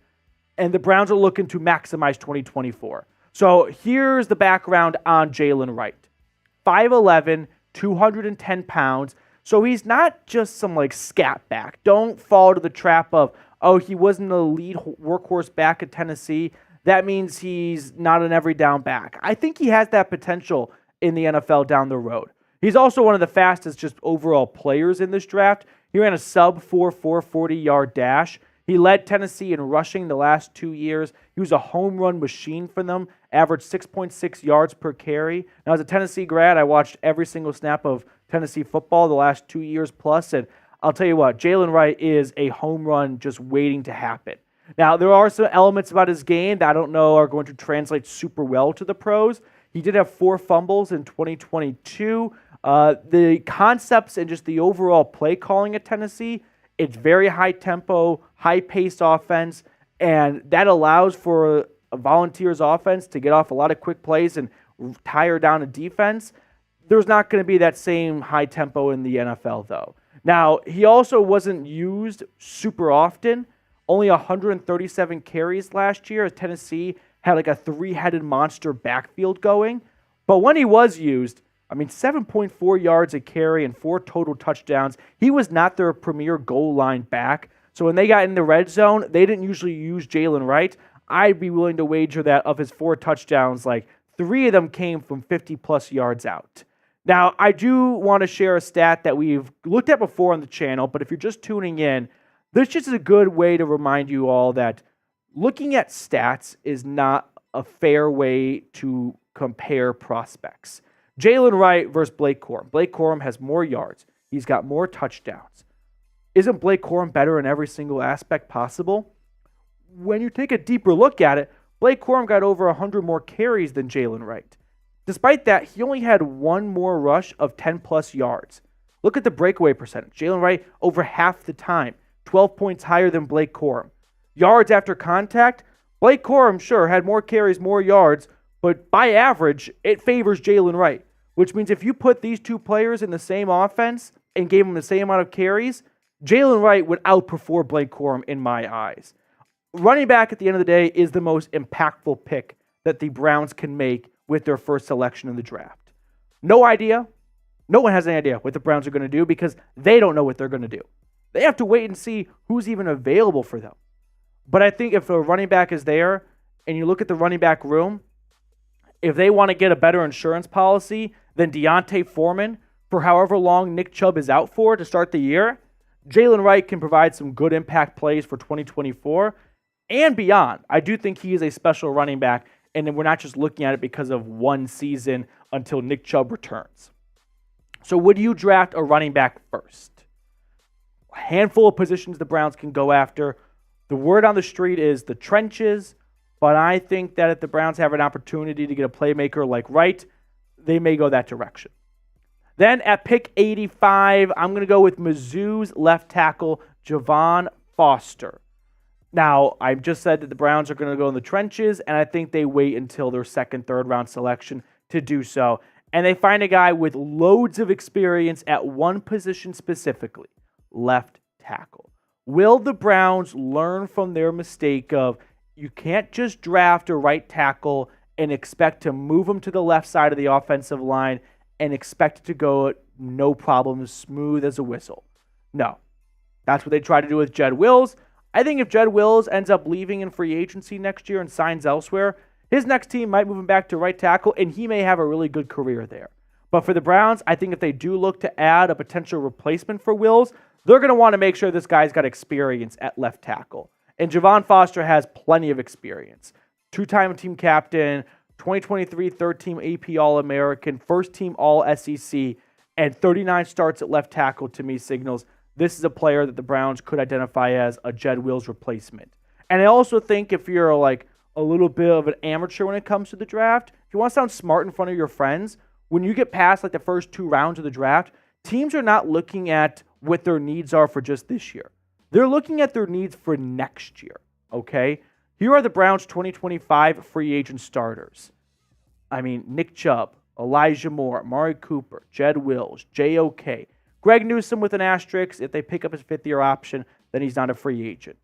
A: And the Browns are looking to maximize 2024. So here's the background on Jaylen Wright. 5'11", 210 pounds. So he's not just some like scat back. Don't fall to the trap of, oh, he wasn't the lead workhorse back at Tennessee. That means he's not an every down back. I think he has that potential in the NFL down the road. He's also one of the fastest just overall players in this draft. He ran a sub 4 40-yard dash. He led Tennessee in rushing the last 2 years. He was a home run machine for them, averaged 6.6 yards per carry. Now, as a Tennessee grad, I watched every single snap of Tennessee football the last 2 years plus, and I'll tell you what, Jaylen Wright is a home run just waiting to happen. Now, there are some elements about his game that I don't know are going to translate super well to the pros. He did have 4 fumbles in 2022. The concepts and just the overall play calling at Tennessee, it's very high tempo, high paced offense, and that allows for a Volunteers offense to get off a lot of quick plays and tire down a defense. There's not going to be that same high tempo in the NFL, though. Now, he also wasn't used super often. Only 137 carries last year as Tennessee had like a 3-headed monster backfield going. But when he was used, 7.4 yards a carry and 4 total touchdowns. He was not their premier goal line back. So when they got in the red zone, they didn't usually use Jaylen Wright. I'd be willing to wager that of his 4 touchdowns, like 3 of them came from 50-plus yards out. Now, I do want to share a stat that we've looked at before on the channel, but if you're just tuning in, this just is a good way to remind you all that looking at stats is not a fair way to compare prospects. Jaylen Wright versus Blake Corum. Blake Corum has more yards. He's got more touchdowns. Isn't Blake Corum better in every single aspect possible? When you take a deeper look at it, Blake Corum got over 100 more carries than Jaylen Wright. Despite that, he only had 1 more rush of 10-plus yards. Look at the breakaway percentage. Jaylen Wright over half the time, 12 points higher than Blake Corum. Yards after contact, Blake Corum, sure, had more carries, more yards, but by average, it favors Jaylen Wright, which means if you put these 2 players in the same offense and gave them the same amount of carries, Jaylen Wright would outperform Blake Corum in my eyes. Running back at the end of the day is the most impactful pick that the Browns can make with their first selection in the draft. No idea. No one has any idea what the Browns are going to do because they don't know what they're going to do. They have to wait and see who's even available for them. But I think if a running back is there and you look at the running back room, if they want to get a better insurance policy than Deontay Foreman for however long Nick Chubb is out for to start the year, Jaylen Wright can provide some good impact plays for 2024 and beyond. I do think he is a special running back, and we're not just looking at it because of one season until Nick Chubb returns. So would you draft a running back first? A handful of positions the Browns can go after. The word on the street is the trenches, but I think that if the Browns have an opportunity to get a playmaker like Wright, they may go that direction. Then at pick 85, I'm going to go with Mizzou's left tackle, Javon Foster. Now, I just said that the Browns are going to go in the trenches, and I think they wait until their second, third round selection to do so. And they find a guy with loads of experience at one position specifically, left tackle. Will the Browns learn from their mistake of you can't just draft a right tackle and expect to move him to the left side of the offensive line and expect it to go no problem, smooth as a whistle? No. That's what they tried to do with Jed Wills. I think if Jed Wills ends up leaving in free agency next year and signs elsewhere, his next team might move him back to right tackle, and he may have a really good career there. But for the Browns, I think if they do look to add a potential replacement for Wills, they're going to want to make sure this guy's got experience at left tackle. And Javon Foster has plenty of experience. 2-time team captain, 2023 third-team AP All-American, first-team All-SEC, and 39 starts at left tackle to me signals this is a player that the Browns could identify as a Jed Wills replacement. And I also think if you're like a little bit of an amateur when it comes to the draft, if you want to sound smart in front of your friends, when you get past like the first 2 rounds of the draft, teams are not looking at what their needs are for just this year. They're looking at their needs for next year, okay? Here are the Browns' 2025 free agent starters. Nick Chubb, Elijah Moore, Amari Cooper, Jed Wills, J.O.K., Greg Newsome with an asterisk. If they pick up his 5th-year option, then he's not a free agent.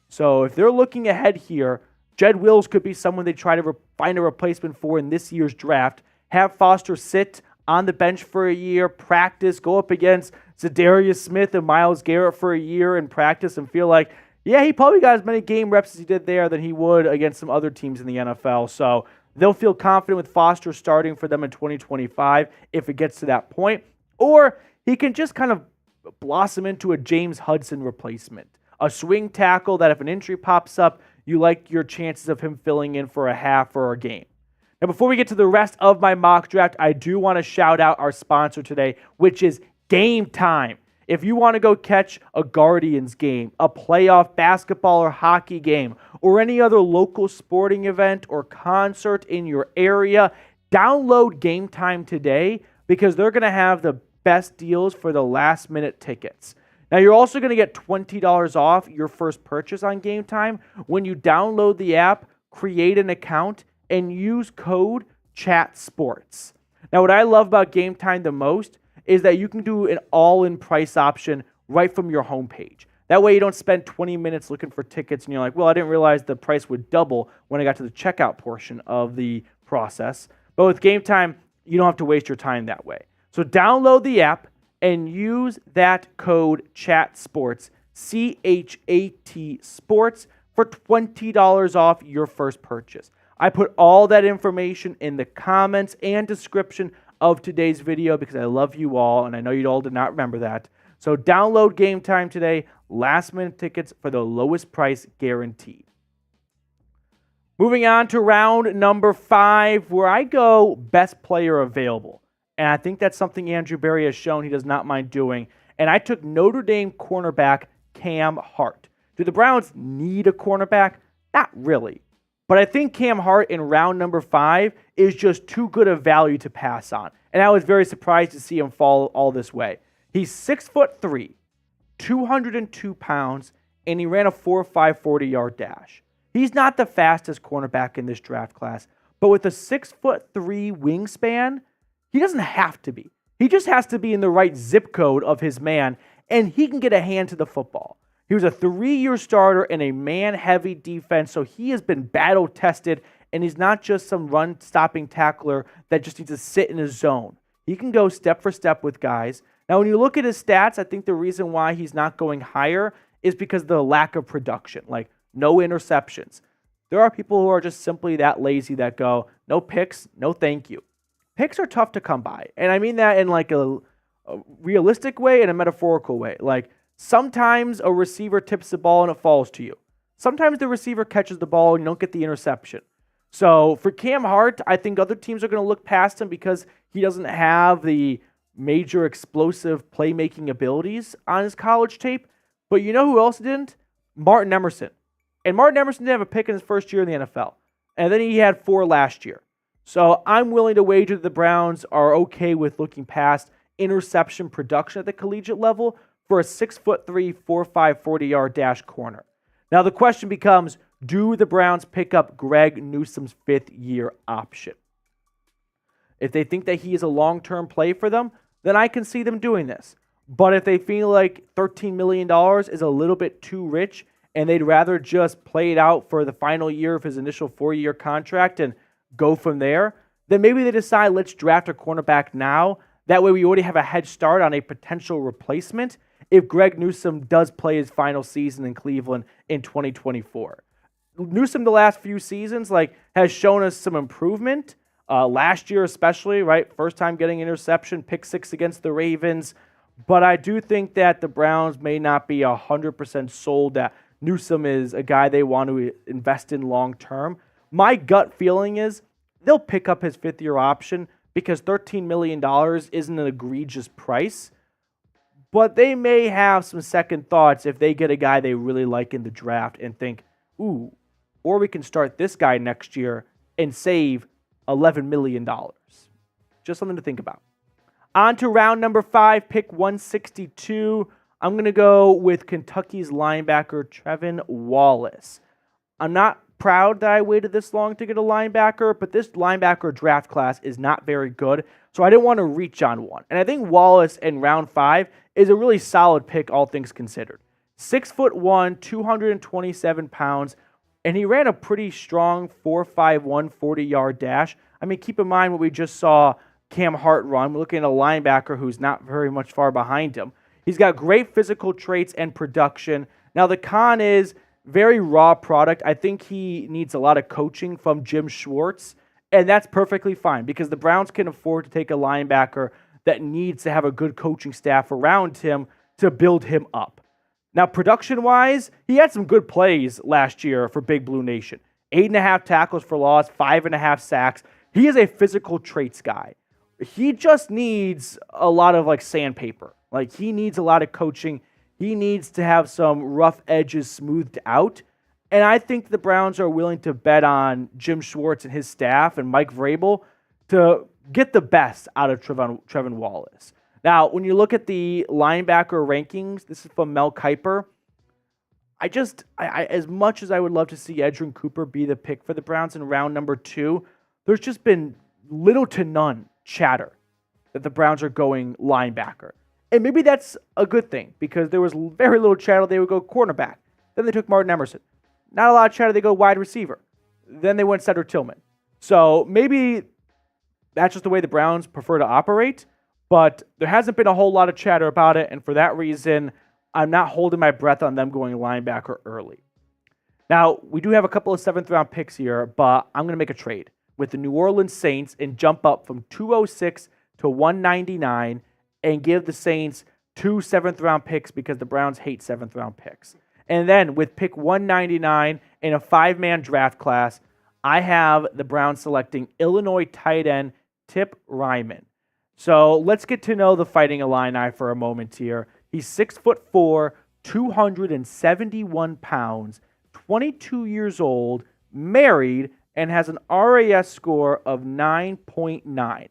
A: So if they're looking ahead here, Jed Wills could be someone they try to find a replacement for in this year's draft. Have Foster sit on the bench for a year, practice, go up against Za'Darius Smith and Myles Garrett for a year in practice and feel like, yeah, he probably got as many game reps as he did there than he would against some other teams in the NFL. So they'll feel confident with Foster starting for them in 2025 if it gets to that point. Or he can just kind of blossom into a James Hudson replacement, a swing tackle that if an injury pops up, you like your chances of him filling in for a half or a game. Now, before we get to the rest of my mock draft, I do want to shout out our sponsor today, which is Game Time. If you want to go catch a Guardians game, a playoff basketball or hockey game, or any other local sporting event or concert in your area, download Game Time today because they're going to have the best deals for the last-minute tickets. Now, you're also going to get $20 off your first purchase on Game Time when you download the app, create an account, and use code CHATSPORTS. Now, what I love about Game Time the most is that you can do an all-in price option right from your homepage. That way you don't spend 20 minutes looking for tickets and you're like, well, I didn't realize the price would double when I got to the checkout portion of the process. But with Game Time, you don't have to waste your time that way. So download the app and use that code CHATSPORTS, CHAT Sports, for $20 off your first purchase. I put all that information in the comments and description of today's video because I love you all, and I know you all did not remember that. So download Game Time today. Last-minute tickets for the lowest price guaranteed. Moving on to round number 5, where I go best player available. And I think that's something Andrew Berry has shown he does not mind doing. And I took Notre Dame cornerback Cam Hart. Do the Browns need a cornerback? Not really. But I think Cam Hart in round number 5 is just too good a value to pass on. And I was very surprised to see him fall all this way. He's 6'3", 202 pounds, and he ran a 4.5 40-yard dash. He's not the fastest cornerback in this draft class, but with a 6'3" wingspan, he doesn't have to be. He just has to be in the right zip code of his man, and he can get a hand to the football. He was a 3-year starter in a man-heavy defense, so he has been battle-tested, and he's not just some run-stopping tackler that just needs to sit in his zone. He can go step for step with guys. Now, when you look at his stats, I think the reason why he's not going higher is because of the lack of production, like no interceptions. There are people who are just simply that lazy that go, no picks, no thank you. Picks are tough to come by, and I mean that in like a realistic way and a metaphorical way. Like, sometimes a receiver tips the ball and it falls to you. Sometimes the receiver catches the ball and you don't get the interception. So for Cam Hart, I think other teams are going to look past him because he doesn't have the major explosive playmaking abilities on his college tape. But you know who else didn't? Martin Emerson. And Martin Emerson didn't have a pick in his first year in the NFL. And then he had 4 last year. So I'm willing to wager that the Browns are okay with looking past interception production at the collegiate level for a 6'3", 4.5 40-yard dash corner. Now the question becomes, do the Browns pick up Greg Newsome's 5th-year option? If they think that he is a long-term play for them, then I can see them doing this. But if they feel like $13 million is a little bit too rich and they'd rather just play it out for the final year of his initial 4-year contract and go from there, then maybe they decide, let's draft a cornerback now. That way we already have a head start on a potential replacement if Greg Newsome does play his final season in Cleveland in 2024. Newsome, the last few seasons, has shown us some improvement. Last year especially, right? First time getting interception, pick 6 against the Ravens. But I do think that the Browns may not be 100% sold that Newsome is a guy they want to invest in long term. My gut feeling is they'll pick up his 5th-year option because $13 million isn't an egregious price. But they may have some second thoughts if they get a guy they really like in the draft and think, ooh, or we can start this guy next year and save $11 million. Just something to think about. On to round number 5, pick 162. I'm going to go with Kentucky's linebacker, Trevin Wallace. I'm not proud that I waited this long to get a linebacker, but this linebacker draft class is not very good, so I didn't want to reach on one. And I think Wallace in round 5 is a really solid pick, all things considered. 6'1", 227 pounds, and he ran a pretty strong 4.51 40-yard dash. I mean, keep in mind what we just saw Cam Hart run. We're looking at a linebacker who's not very much far behind him. He's got great physical traits and production. Now, the con is very raw product. I think he needs a lot of coaching from Jim Schwartz, and that's perfectly fine because the Browns can afford to take a linebacker that needs to have a good coaching staff around him to build him up. Now, production-wise, he had some good plays last year for Big Blue Nation. 8.5 tackles for loss, 5.5 sacks. He is a physical traits guy. He just needs a lot of sandpaper. He needs a lot of coaching. He needs to have some rough edges smoothed out. And I think the Browns are willing to bet on Jim Schwartz and his staff and Mike Vrabel to get the best out of Trevin Wallace. Now, when you look at the linebacker rankings, this is from Mel Kiper. I as much as I would love to see Edgerrin Cooper be the pick for the Browns in round number 2, there's just been little to none chatter that the Browns are going linebacker. And maybe that's a good thing because there was very little chatter they would go cornerback. Then they took Martin Emerson. Not a lot of chatter they go wide receiver. Then they went Cedric Tillman. So maybe that's just the way the Browns prefer to operate, but there hasn't been a whole lot of chatter about it, and for that reason, I'm not holding my breath on them going linebacker early. Now, we do have a couple of 7th-round picks here, but I'm going to make a trade with the New Orleans Saints and jump up from 206 to 199 and give the Saints 2 7th-round picks because the Browns hate 7th-round picks. And then with pick 199 in a 5-man draft class, I have the Browns selecting Illinois tight end Tip Reiman. So let's get to know the Fighting Illini for a moment here. He's 6'4", 271 pounds, 22 years old, married, and has an RAS score of 9.9.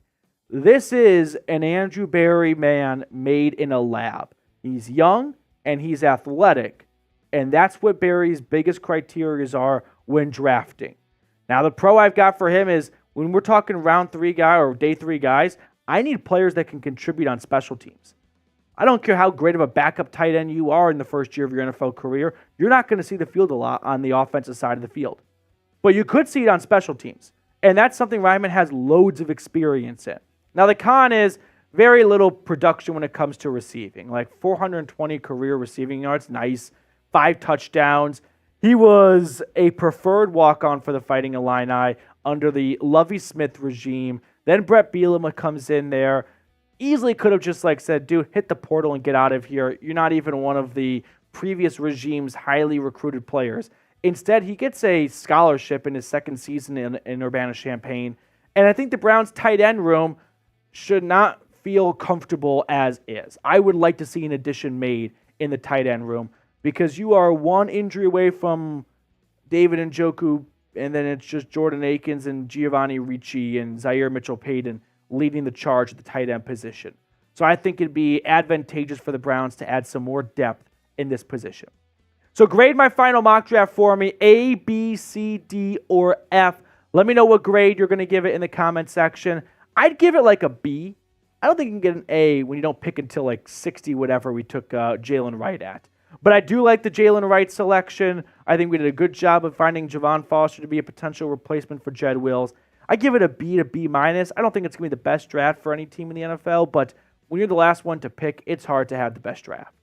A: This is an Andrew Berry man made in a lab. He's young and he's athletic, and that's what Berry's biggest criteria are when drafting. Now, the pro I've got for him is when we're talking round 3 guy or day 3 guys, I need players that can contribute on special teams. I don't care how great of a backup tight end you are in the first year of your NFL career. You're not going to see the field a lot on the offensive side of the field. But you could see it on special teams. And that's something Reiman has loads of experience in. Now, the con is very little production when it comes to receiving. 420 career receiving yards, nice. 5 touchdowns. He was a preferred walk-on for the Fighting Illini under the Lovie Smith regime. Then Brett Bielema comes in there. Easily could have just said, dude, hit the portal and get out of here. You're not even one of the previous regime's highly recruited players. Instead, he gets a scholarship in his second season in Urbana-Champaign. And I think the Browns' tight end room should not feel comfortable as is. I would like to see an addition made in the tight end room because you are one injury away from David Njoku, and then it's just Jordan Akins and Giovanni Ricci and Zaire Mitchell-Payton leading the charge at the tight end position. So I think it'd be advantageous for the Browns to add some more depth in this position. So grade my final mock draft for me, A, B, C, D, or F. Let me know what grade you're going to give it in the comment section. I'd give it a B. I don't think you can get an A when you don't pick until 60 whatever we took Jaylen Wright at. But I do like the Jaylen Wright selection. I think we did a good job of finding Javon Foster to be a potential replacement for Jed Wills. I give it a B to B-. I don't think it's going to be the best draft for any team in the NFL, but when you're the last one to pick, it's hard to have the best draft.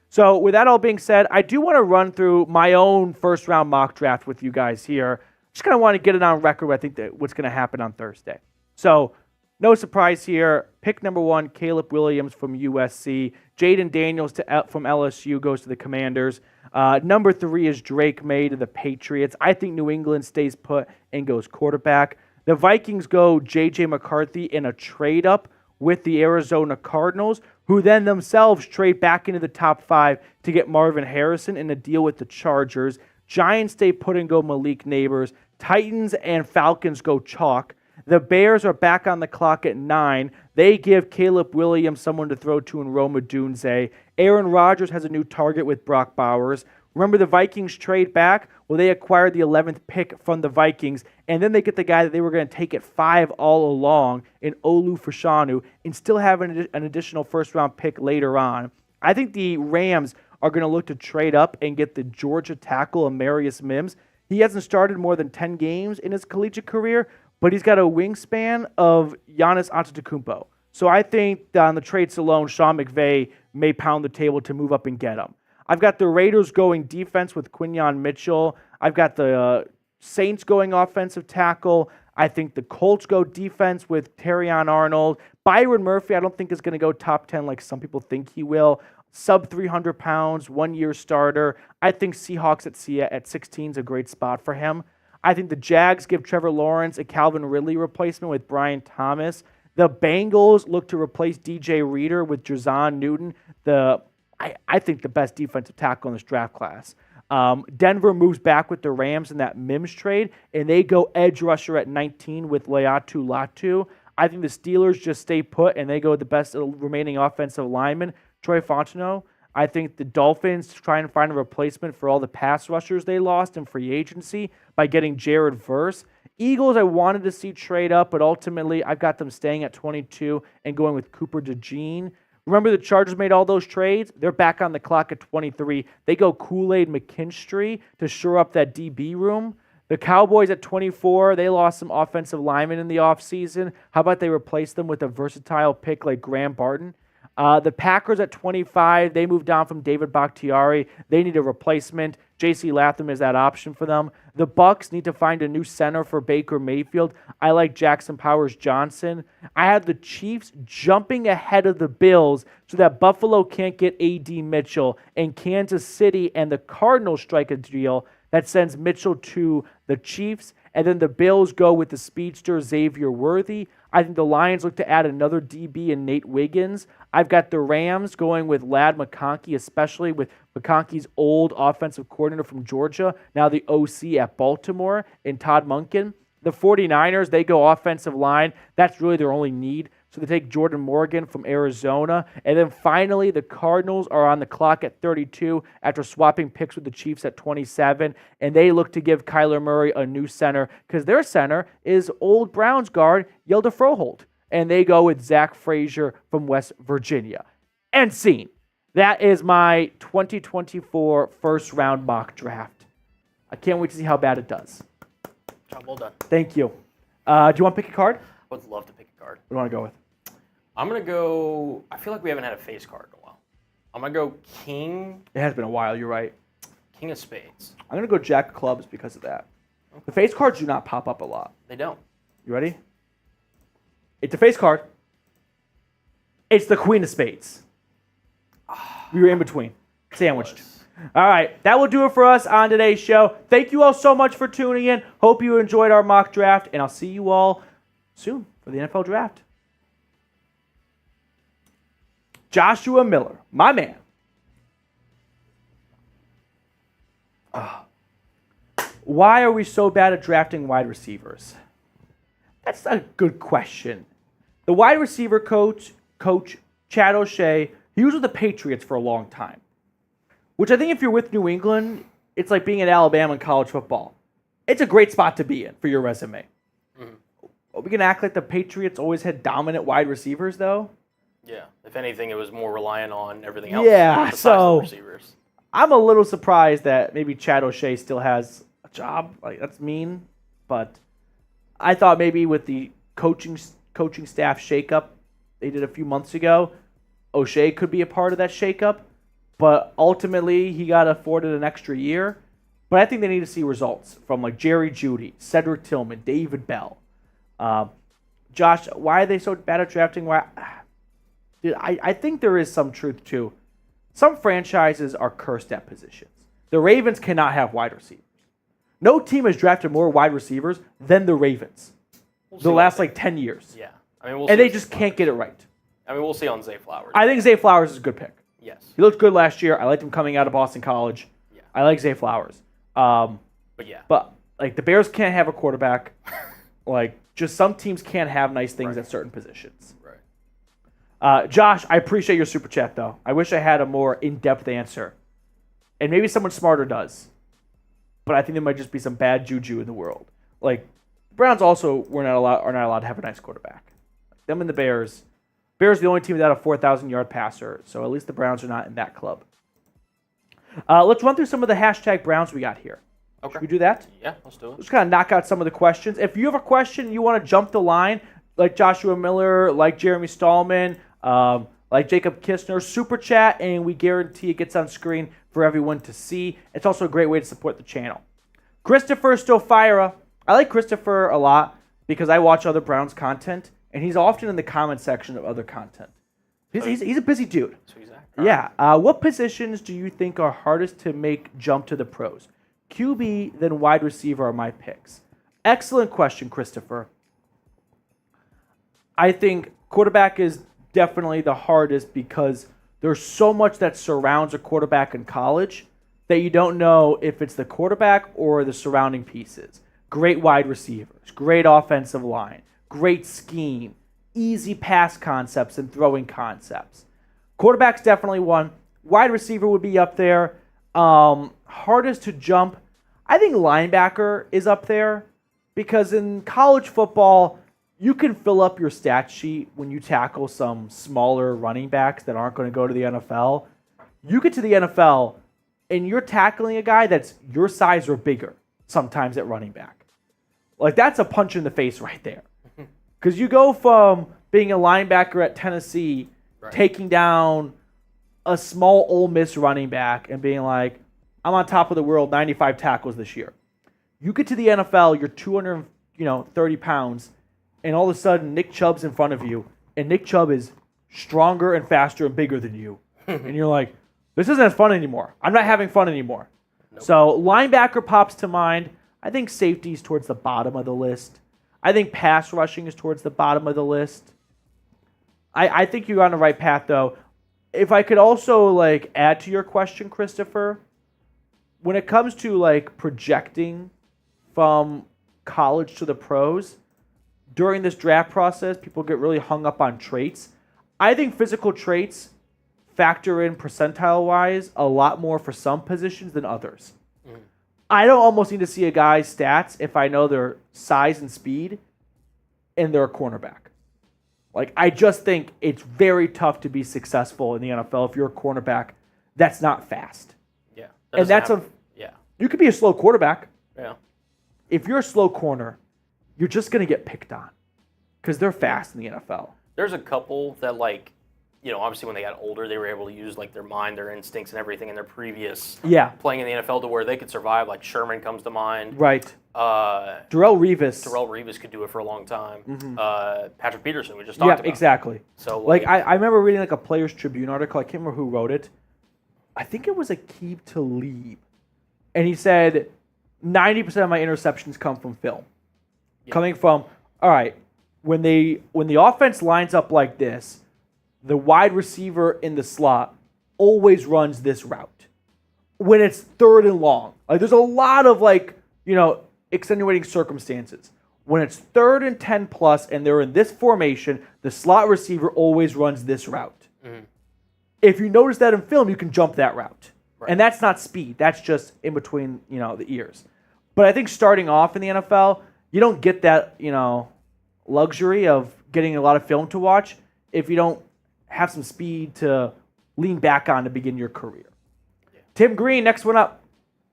A: So with that all being said, I do want to run through my own first-round mock draft with you guys here. Just kind of want to get it on record. I think that what's going to happen on Thursday. So no surprise here. Pick number 1, Caleb Williams from USC. Jaden Daniels from LSU goes to the Commanders. Number 3 is Drake May to the Patriots. I think New England stays put and goes quarterback. The Vikings go J.J. McCarthy in a trade-up with the Arizona Cardinals, who then themselves trade back into the top 5 to get Marvin Harrison in a deal with the Chargers. Giants stay put and go Malik Neighbors. Titans and Falcons go chalk. The Bears are back on the clock at 9. They give Caleb Williams someone to throw to in Rome Odunze. Aaron Rodgers has a new target with Brock Bowers. Remember the Vikings trade back? Well, they acquired the 11th pick from the Vikings, and then they get the guy that they were going to take at 5 all along in Olu Fashanu and still have an additional first-round pick later on. I think the Rams are going to look to trade up and get the Georgia tackle, Amarius Mims. He hasn't started more than 10 games in his collegiate career, but he's got a wingspan of Giannis Antetokounmpo. So I think that on the traits alone, Sean McVay may pound the table to move up and get him. I've got the Raiders going defense with Quinyon Mitchell. I've got the Saints going offensive tackle. I think the Colts go defense with Terrion Arnold. Byron Murphy, I don't think is going to go top 10 like some people think he will. Sub 300 pounds, 1-year starter. I think Seahawks at 16 is a great spot for him. I think the Jags give Trevor Lawrence a Calvin Ridley replacement with Brian Thomas. The Bengals look to replace DJ Reader with Jazon Newton, I think the best defensive tackle in this draft class. Denver moves back with the Rams in that Mims trade, and they go edge rusher at 19 with Leatu Latu. I think the Steelers just stay put, and they go with the best remaining offensive lineman, Troy Fontenot. I think the Dolphins try and find a replacement for all the pass rushers they lost in free agency by getting Jared Verse. Eagles, I wanted to see trade up, but ultimately I've got them staying at 22 and going with Cooper DeJean. Remember the Chargers made all those trades? They're back on the clock at 23. They go Kool-Aid McKinstry to shore up that DB room. The Cowboys at 24, they lost some offensive linemen in the offseason. How about they replace them with a versatile pick like Graham Barton? The Packers at 25, they moved down from David Bakhtiari. They need a replacement. J.C. Latham is that option for them. The Bucks need to find a new center for Baker Mayfield. I like Jackson Powers Johnson. I have the Chiefs jumping ahead of the Bills so that Buffalo can't get A.D. Mitchell, and Kansas City and the Cardinals strike a deal that sends Mitchell to the Chiefs, and then the Bills go with the speedster Xavier Worthy. I think the Lions look to add another DB in Nate Wiggins. I've got the Rams going with Ladd McConkey, especially with McConkey's old offensive coordinator from Georgia, now the OC at Baltimore, and Todd Monken. The 49ers, they go offensive line. That's really their only need. So they take Jordan Morgan from Arizona. And then finally, the Cardinals are on the clock at 32 after swapping picks with the Chiefs at 27. And they look to give Kyler Murray a new center because their center is old Browns guard Yelda Froholt. And they go with Zach Frazier from West Virginia. And scene. That is my 2024 first round mock draft. I can't wait to see how bad it does.
B: Job well done.
A: Thank you. Do you want to pick a card?
B: I would love to pick a card.
A: What do you want to go with?
B: I'm going to go, I feel like we haven't had a face card in a while. I'm going to go King.
A: It has been a while, you're right.
B: King of Spades.
A: I'm going to go Jack of Clubs because of that. Okay. The face cards do not pop up a lot.
B: They don't.
A: You ready? It's a face card. It's the Queen of Spades. We were in between. Sandwiched. All right, that will do it for us on today's show. Thank you all so much for tuning in. Hope you enjoyed our mock draft, and I'll see you all soon for the NFL draft. Joshua Miller, my man. Why are we so bad at drafting wide receivers? That's a good question. The wide receiver coach Chad O'Shea, he was with the Patriots for a long time. Which I think if you're with New England, it's like being at Alabama in college football. It's a great spot to be in for your resume. Mm-hmm. Are we going to act like the Patriots always had dominant wide receivers, though?
B: Yeah. If anything, it was more reliant on everything else.
A: Yeah, so
B: receivers.
A: I'm a little surprised that maybe Chad O'Shea still has a job. Like, that's mean. But I thought maybe with the coaching staff shakeup they did a few months ago, O'Shea could be a part of that shakeup. But ultimately, he got afforded an extra year. But I think they need to see results from like Jerry Jeudy, Cedric Tillman, David Bell. Josh, why are they so bad at drafting? Dude, I think there is some truth to some franchises are cursed at positions. The Ravens cannot have wide receivers. No team has drafted more wide receivers than the Ravens the last like 10 years.
B: Yeah.
A: And they just can't get it right.
B: We'll see on Zay Flowers.
A: I think Zay Flowers is a good pick.
B: Yes.
A: He looked good last year. I liked him coming out of Boston College.
B: Yeah.
A: I like Zay Flowers. But like the Bears can't have a quarterback. Like just some teams can't have nice things at certain positions.
B: Right.
A: Josh, I appreciate your super chat though. I wish I had a more in-depth answer. And maybe someone smarter does. But I think there might just be some bad juju in the world. Like Browns also are not allowed to have a nice quarterback. Them and the Bears. Bears are the only team without a 4,000-yard passer, so at least the Browns are not in that club. Let's run through some of the hashtag Browns we got here.
B: Okay.
A: Should we do that?
B: Yeah, let's do it.
A: Just kind of knock out some of the questions. If you have a question, you want to jump the line, like Joshua Miller, like Jeremy Stallman, like Jacob Kistner, super chat, and we guarantee it gets on screen for everyone to see. It's also a great way to support the channel. Christopher Stofira. I like Christopher a lot because I watch other Browns content, and he's often in the comment section of other content. He's a busy dude.
B: So he's that.
A: Yeah. What positions do you think are hardest to make jump to the pros? QB, then wide receiver are my picks. Excellent question, Christopher. I think quarterback is definitely the hardest because there's so much that surrounds a quarterback in college that you don't know if it's the quarterback or the surrounding pieces. Great wide receivers, great offensive line, great scheme, easy pass concepts and throwing concepts. Quarterback's definitely one. Wide receiver would be up there. Hardest to jump, I think linebacker is up there because in college football, you can fill up your stat sheet when you tackle some smaller running backs that aren't going to go to the NFL. You get to the NFL and you're tackling a guy that's your size or bigger sometimes at running back. Like, that's a punch in the face right there. Because you go from being a linebacker at Tennessee, taking down a small Ole Miss running back and being like, I'm on top of the world, 95 tackles this year. You get to the NFL, you're 230 pounds, and all of a sudden Nick Chubb's in front of you, and Nick Chubb is stronger and faster and bigger than you. And you're like, this isn't as fun anymore. I'm not having fun anymore. Nope. So linebacker pops to mind. I think safety's towards the bottom of the list. I think pass rushing is towards the bottom of the list. I think you're on the right path, though. If I could also add to your question, Christopher, when it comes to projecting from college to the pros, during this draft process, people get really hung up on traits. I think physical traits factor in percentile-wise a lot more for some positions than others. Mm. I don't almost need to see a guy's stats if I know their size and speed and they're a cornerback. I just think it's very tough to be successful in the NFL if you're a cornerback that's not fast.
B: Yeah.
A: And that's you could be a slow quarterback.
B: Yeah.
A: If you're a slow corner, you're just going to get picked on because they're fast in the NFL.
B: There's a couple that obviously when they got older, they were able to use their mind, their instincts, and everything in their previous playing in the NFL to where they could survive. Like Sherman comes to mind.
A: Right. Darrelle Revis
B: could do it for a long time. Mm-hmm. Patrick Peterson, we just talked about.
A: Yeah, exactly.
B: So
A: I remember reading a Players Tribune article. I can't remember who wrote it. I think it was Aqib Talib, and he said 90% of my interceptions come from film. Yeah. Coming from all right when the offense lines up like this. The wide receiver in the slot always runs this route when it's third and long. There's a lot of extenuating circumstances. When it's 3rd and 10 plus and they're in this formation, the slot receiver always runs this route. Mm-hmm. If you notice that in film, you can jump that route. Right. And that's not speed. That's just in between, the ears. But I think starting off in the NFL, you don't get that, luxury of getting a lot of film to watch if you don't have some speed to lean back on to begin your career. Yeah. Tim Green, next one up.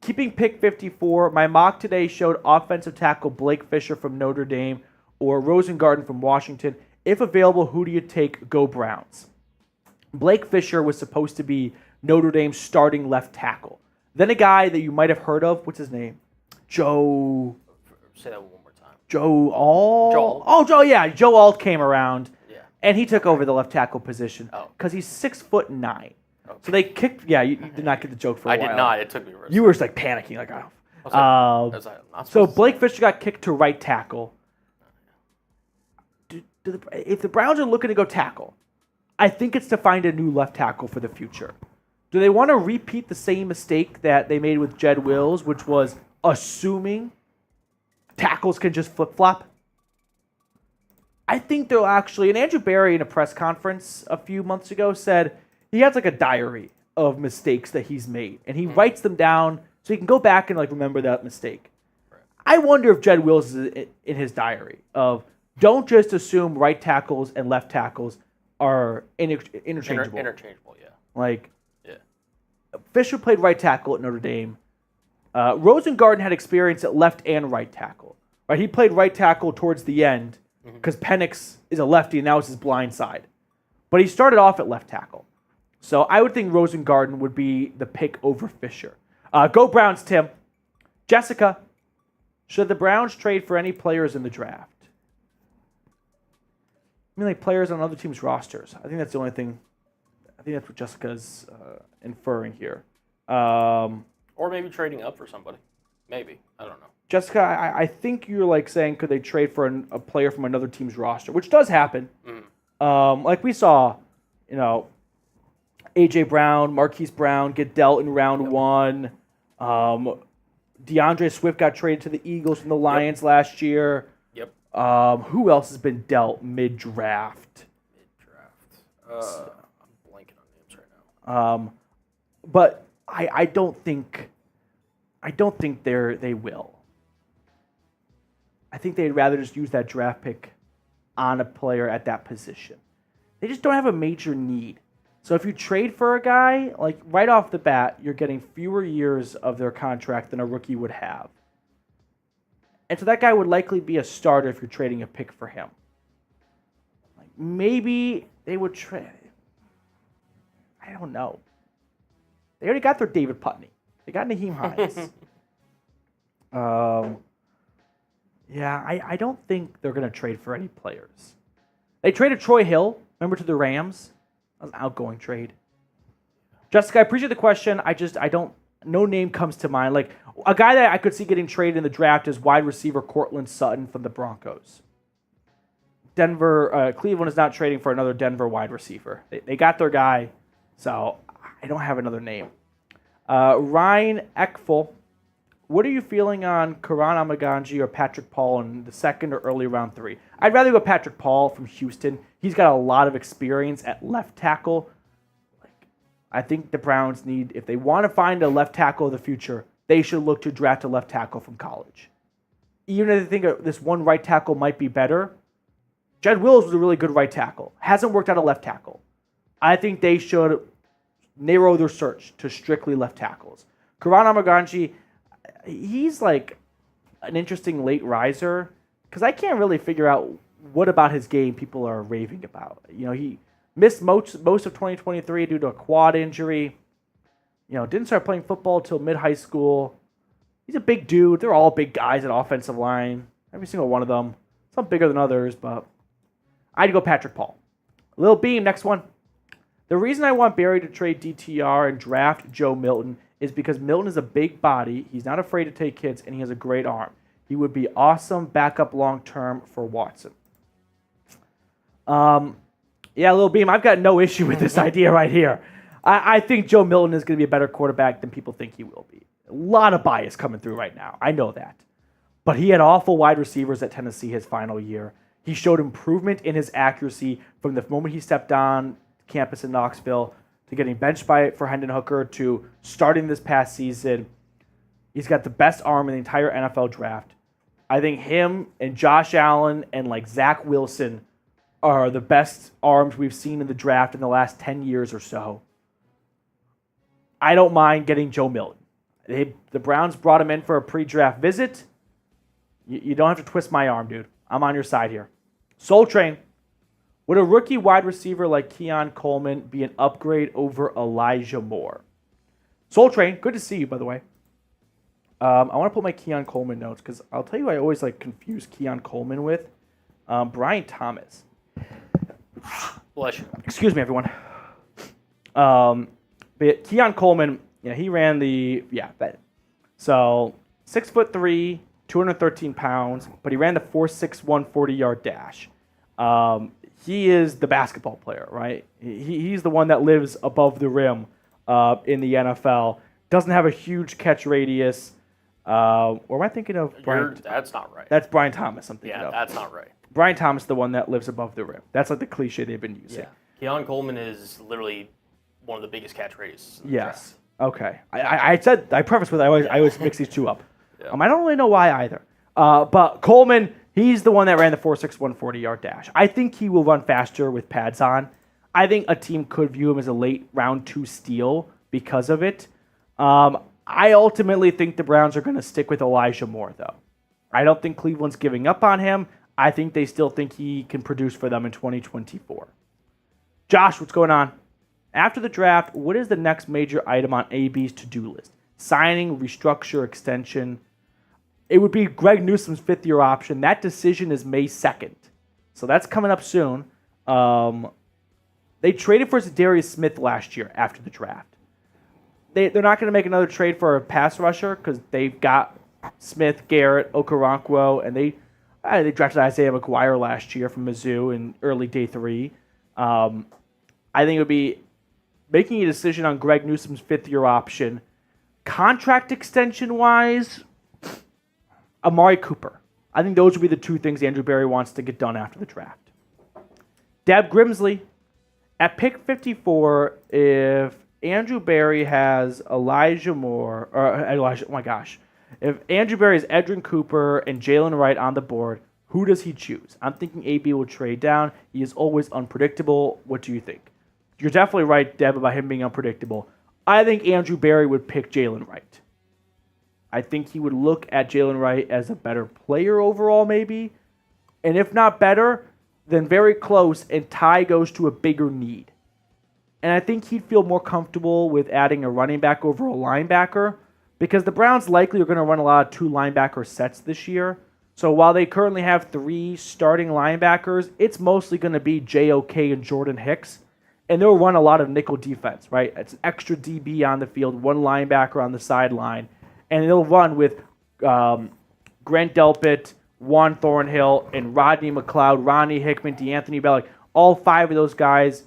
A: Keeping pick 54, my mock today showed offensive tackle Blake Fisher from Notre Dame or Rosengarten from Washington. If available, who do you take? Go Browns. Blake Fisher was supposed to be Notre Dame's starting left tackle. Then a guy that you might have heard of, what's his name? Joe...
B: Say that one more time.
A: Joe Alt? Oh, Joe Alt came around. And he took over the left tackle position because he's 6'9". Okay. So they kicked. Yeah, you did not get the joke for a while.
B: I did not. It took me.
A: You were just panicking, So Blake Fisher got kicked to right tackle. If the Browns are looking to go tackle, I think it's to find a new left tackle for the future. Do they want to repeat the same mistake that they made with Jed Wills, which was assuming tackles can just flip-flop? I think they'll actually, and Andrew Berry in a press conference a few months ago said he has a diary of mistakes that he's made, and he writes them down so he can go back and remember that mistake. Right. I wonder if Jed Wills is in his diary of don't just assume right tackles and left tackles are interchangeable.
B: Interchangeable, yeah.
A: Fisher played right tackle at Notre Dame. Rosengarten had experience at left and right tackle. Right, he played right tackle towards the end because Penix is a lefty and that was his blind side. But he started off at left tackle. So I would think Rosengarten would be the pick over Fisher. Go Browns, Tim. Jessica, should the Browns trade for any players in the draft? I mean, like players on other teams' rosters. I think that's the only thing. I think that's what Jessica's inferring here.
B: Or maybe trading up for somebody. Maybe. I don't know.
A: Jessica, I think you're like saying could they trade for a player from another team's roster, which does happen. Like we saw, A.J. Brown, Marquise Brown get dealt in round 1. DeAndre Swift got traded to the Eagles from the Lions last year.
B: Yep.
A: Who else has been dealt mid-draft?
B: I'm blanking on names right now.
A: But I don't think they will. I think they'd rather just use that draft pick on a player at that position. They just don't have a major need. So if you trade for a guy, like right off the bat, you're getting fewer years of their contract than a rookie would have. And so that guy would likely be a starter if you're trading a pick for him. Like maybe they would trade. I don't know. They already got their David Putney. They got Naheem Hines. I don't think they're going to trade for any players. They traded Troy Hill, remember, to the Rams. That was an outgoing trade. Jessica, I appreciate the question. No name comes to mind. Like a guy that I could see getting traded in the draft is wide receiver Cortland Sutton from the Broncos. Cleveland is not trading for another Denver wide receiver. They got their guy, so I don't have another name. Ryan Eckful, what are you feeling on Karan Amaganji or Patrick Paul in the second or early round 3? I'd rather go Patrick Paul from Houston. He's got a lot of experience at left tackle. I think the Browns need, if they want to find a left tackle of the future, they should look to draft a left tackle from college. Even if they think this one right tackle might be better, Jed Wills was a really good right tackle. Hasn't worked out a left tackle. I think they should narrow their search to strictly left tackles. Karan Amaganji, he's like an interesting late riser because I can't really figure out what about his game people are raving about. He missed most of 2023 due to a quad injury. Didn't start playing football till mid-high school. He's a big dude. They're all big guys at offensive line. Every single one of them. Some bigger than others, but I'd go Patrick Paul. Lil Beam, next one. The reason I want Barry to trade DTR and draft Joe Milton is because Milton is a big body, he's not afraid to take hits, and he has a great arm. He would be awesome backup long-term for Watson. Lil Beam, I've got no issue with this idea right here. I think Joe Milton is going to be a better quarterback than people think he will be. A lot of bias coming through right now. I know that. But he had awful wide receivers at Tennessee his final year. He showed improvement in his accuracy from the moment he stepped on campus in Knoxville to getting benched for Hendon Hooker to starting this past season. He's got the best arm in the entire NFL draft. I think him and Josh Allen and like Zach Wilson are the best arms we've seen in the draft in the last 10 years or so. I don't mind getting Joe Milton. The Browns brought him in for a pre-draft visit. You don't have to twist my arm, dude. I'm on your side here. Soul Train. Would a rookie wide receiver like Keon Coleman be an upgrade over Elijah Moore? Soul Train, good to see you, by the way. I want to put my Keon Coleman notes because I'll tell you I always confuse Keon Coleman with Brian Thomas.
B: Bless you.
A: Excuse me, everyone. But Keon Coleman, he ran so 6'3", 213 pounds, but he ran the 4.61 40-yard dash. He is the basketball player, right? He's the one that lives above the rim in the NFL. Doesn't have a huge catch radius. Or am I thinking of Brian?
B: That's not right.
A: That's Brian Thomas I'm thinking of.
B: Yeah, that's not right.
A: Brian Thomas, the one that lives above the rim. That's like the cliche they've been using.
B: Yeah. Keon Coleman is literally one of the biggest catch radiuses.
A: Yes. Okay. I prefaced with I always mix these two up.
B: Yeah.
A: I don't really know why either. But Coleman, he's the one that ran the 4.61 40-yard dash. I think he will run faster with pads on. I think a team could view him as a late round 2 steal because of it. I ultimately think the Browns are going to stick with Elijah Moore, though. I don't think Cleveland's giving up on him. I think they still think he can produce for them in 2024. Josh, what's going on? After the draft, what is the next major item on AB's to-do list? Signing, restructure, extension. It would be Greg Newsome's fifth-year option. That decision is May 2nd. So that's coming up soon. They traded for Zadarius Smith last year after the draft. They're not going to make another trade for a pass rusher because they've got Smith, Garrett, Okoronkwo, and they drafted Isaiah McGuire last year from Mizzou in early day 3. I think it would be making a decision on Greg Newsome's fifth-year option. Contract extension-wise, Amari Cooper. I think those would be the two things Andrew Berry wants to get done after the draft. Deb Grimsley, at pick 54, if Andrew Berry has Elijah Moore, if Andrew Berry has Edrin Cooper and Jaylen Wright on the board, who does he choose? I'm thinking AB will trade down. He is always unpredictable. What do you think? You're definitely right, Deb, about him being unpredictable. I think Andrew Berry would pick Jaylen Wright. I think he would look at Jaylen Wright as a better player overall, maybe. And if not better, then very close, and Ty goes to a bigger need. And I think he'd feel more comfortable with adding a running back over a linebacker because the Browns likely are going to run a lot of 2 linebacker sets this year. So while they currently have 3 starting linebackers, it's mostly going to be JOK and Jordan Hicks. And they'll run a lot of nickel defense, right? It's an extra DB on the field, 1 linebacker on the sideline. And they'll run with Grant Delpit, Juan Thornhill, and Rodney McLeod, Ronnie Hickman, DeAnthony Bell. All 5 of those guys,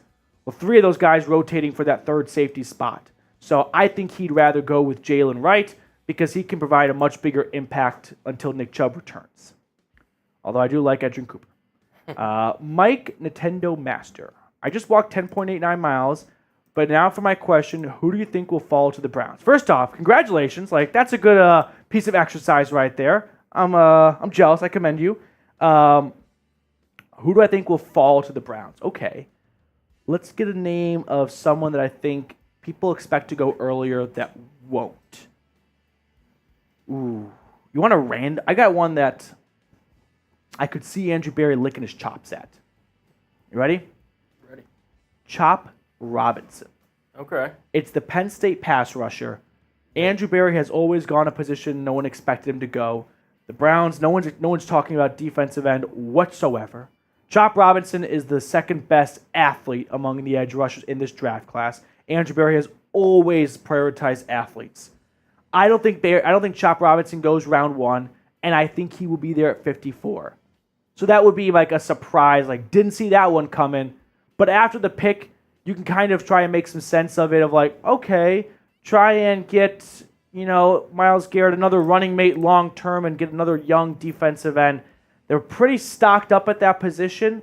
A: 3 of those guys rotating for that third safety spot. So I think he'd rather go with Jaylen Wright because he can provide a much bigger impact until Nick Chubb returns. Although I do like Edrin Cooper. Mike Nintendo Master. I just walked 10.89 miles, but now for my question, who do you think will fall to the Browns? First off, congratulations. That's a good piece of exercise right there. I'm jealous. I commend you. Who do I think will fall to the Browns? Okay. Let's get a name of someone that I think people expect to go earlier that won't. Ooh. You want a random? I got one that I could see Andrew Berry licking his chops at. You ready?
B: Ready.
A: Chop Robinson.
B: Okay.
A: It's the Penn State pass rusher. Andrew Berry has always gone a position no one expected him to go. The Browns, no one's talking about defensive end whatsoever. Chop Robinson is the second best athlete among the edge rushers in this draft class. Andrew Berry has always prioritized athletes. I don't think Chop Robinson goes round 1, and I think he will be there at 54. So that would be like a surprise. Didn't see that one coming. But after the pick, you can kind of try and make some sense of it of okay, try and get, Myles Garrett another running mate long term and get another young defensive end. They're pretty stocked up at that position,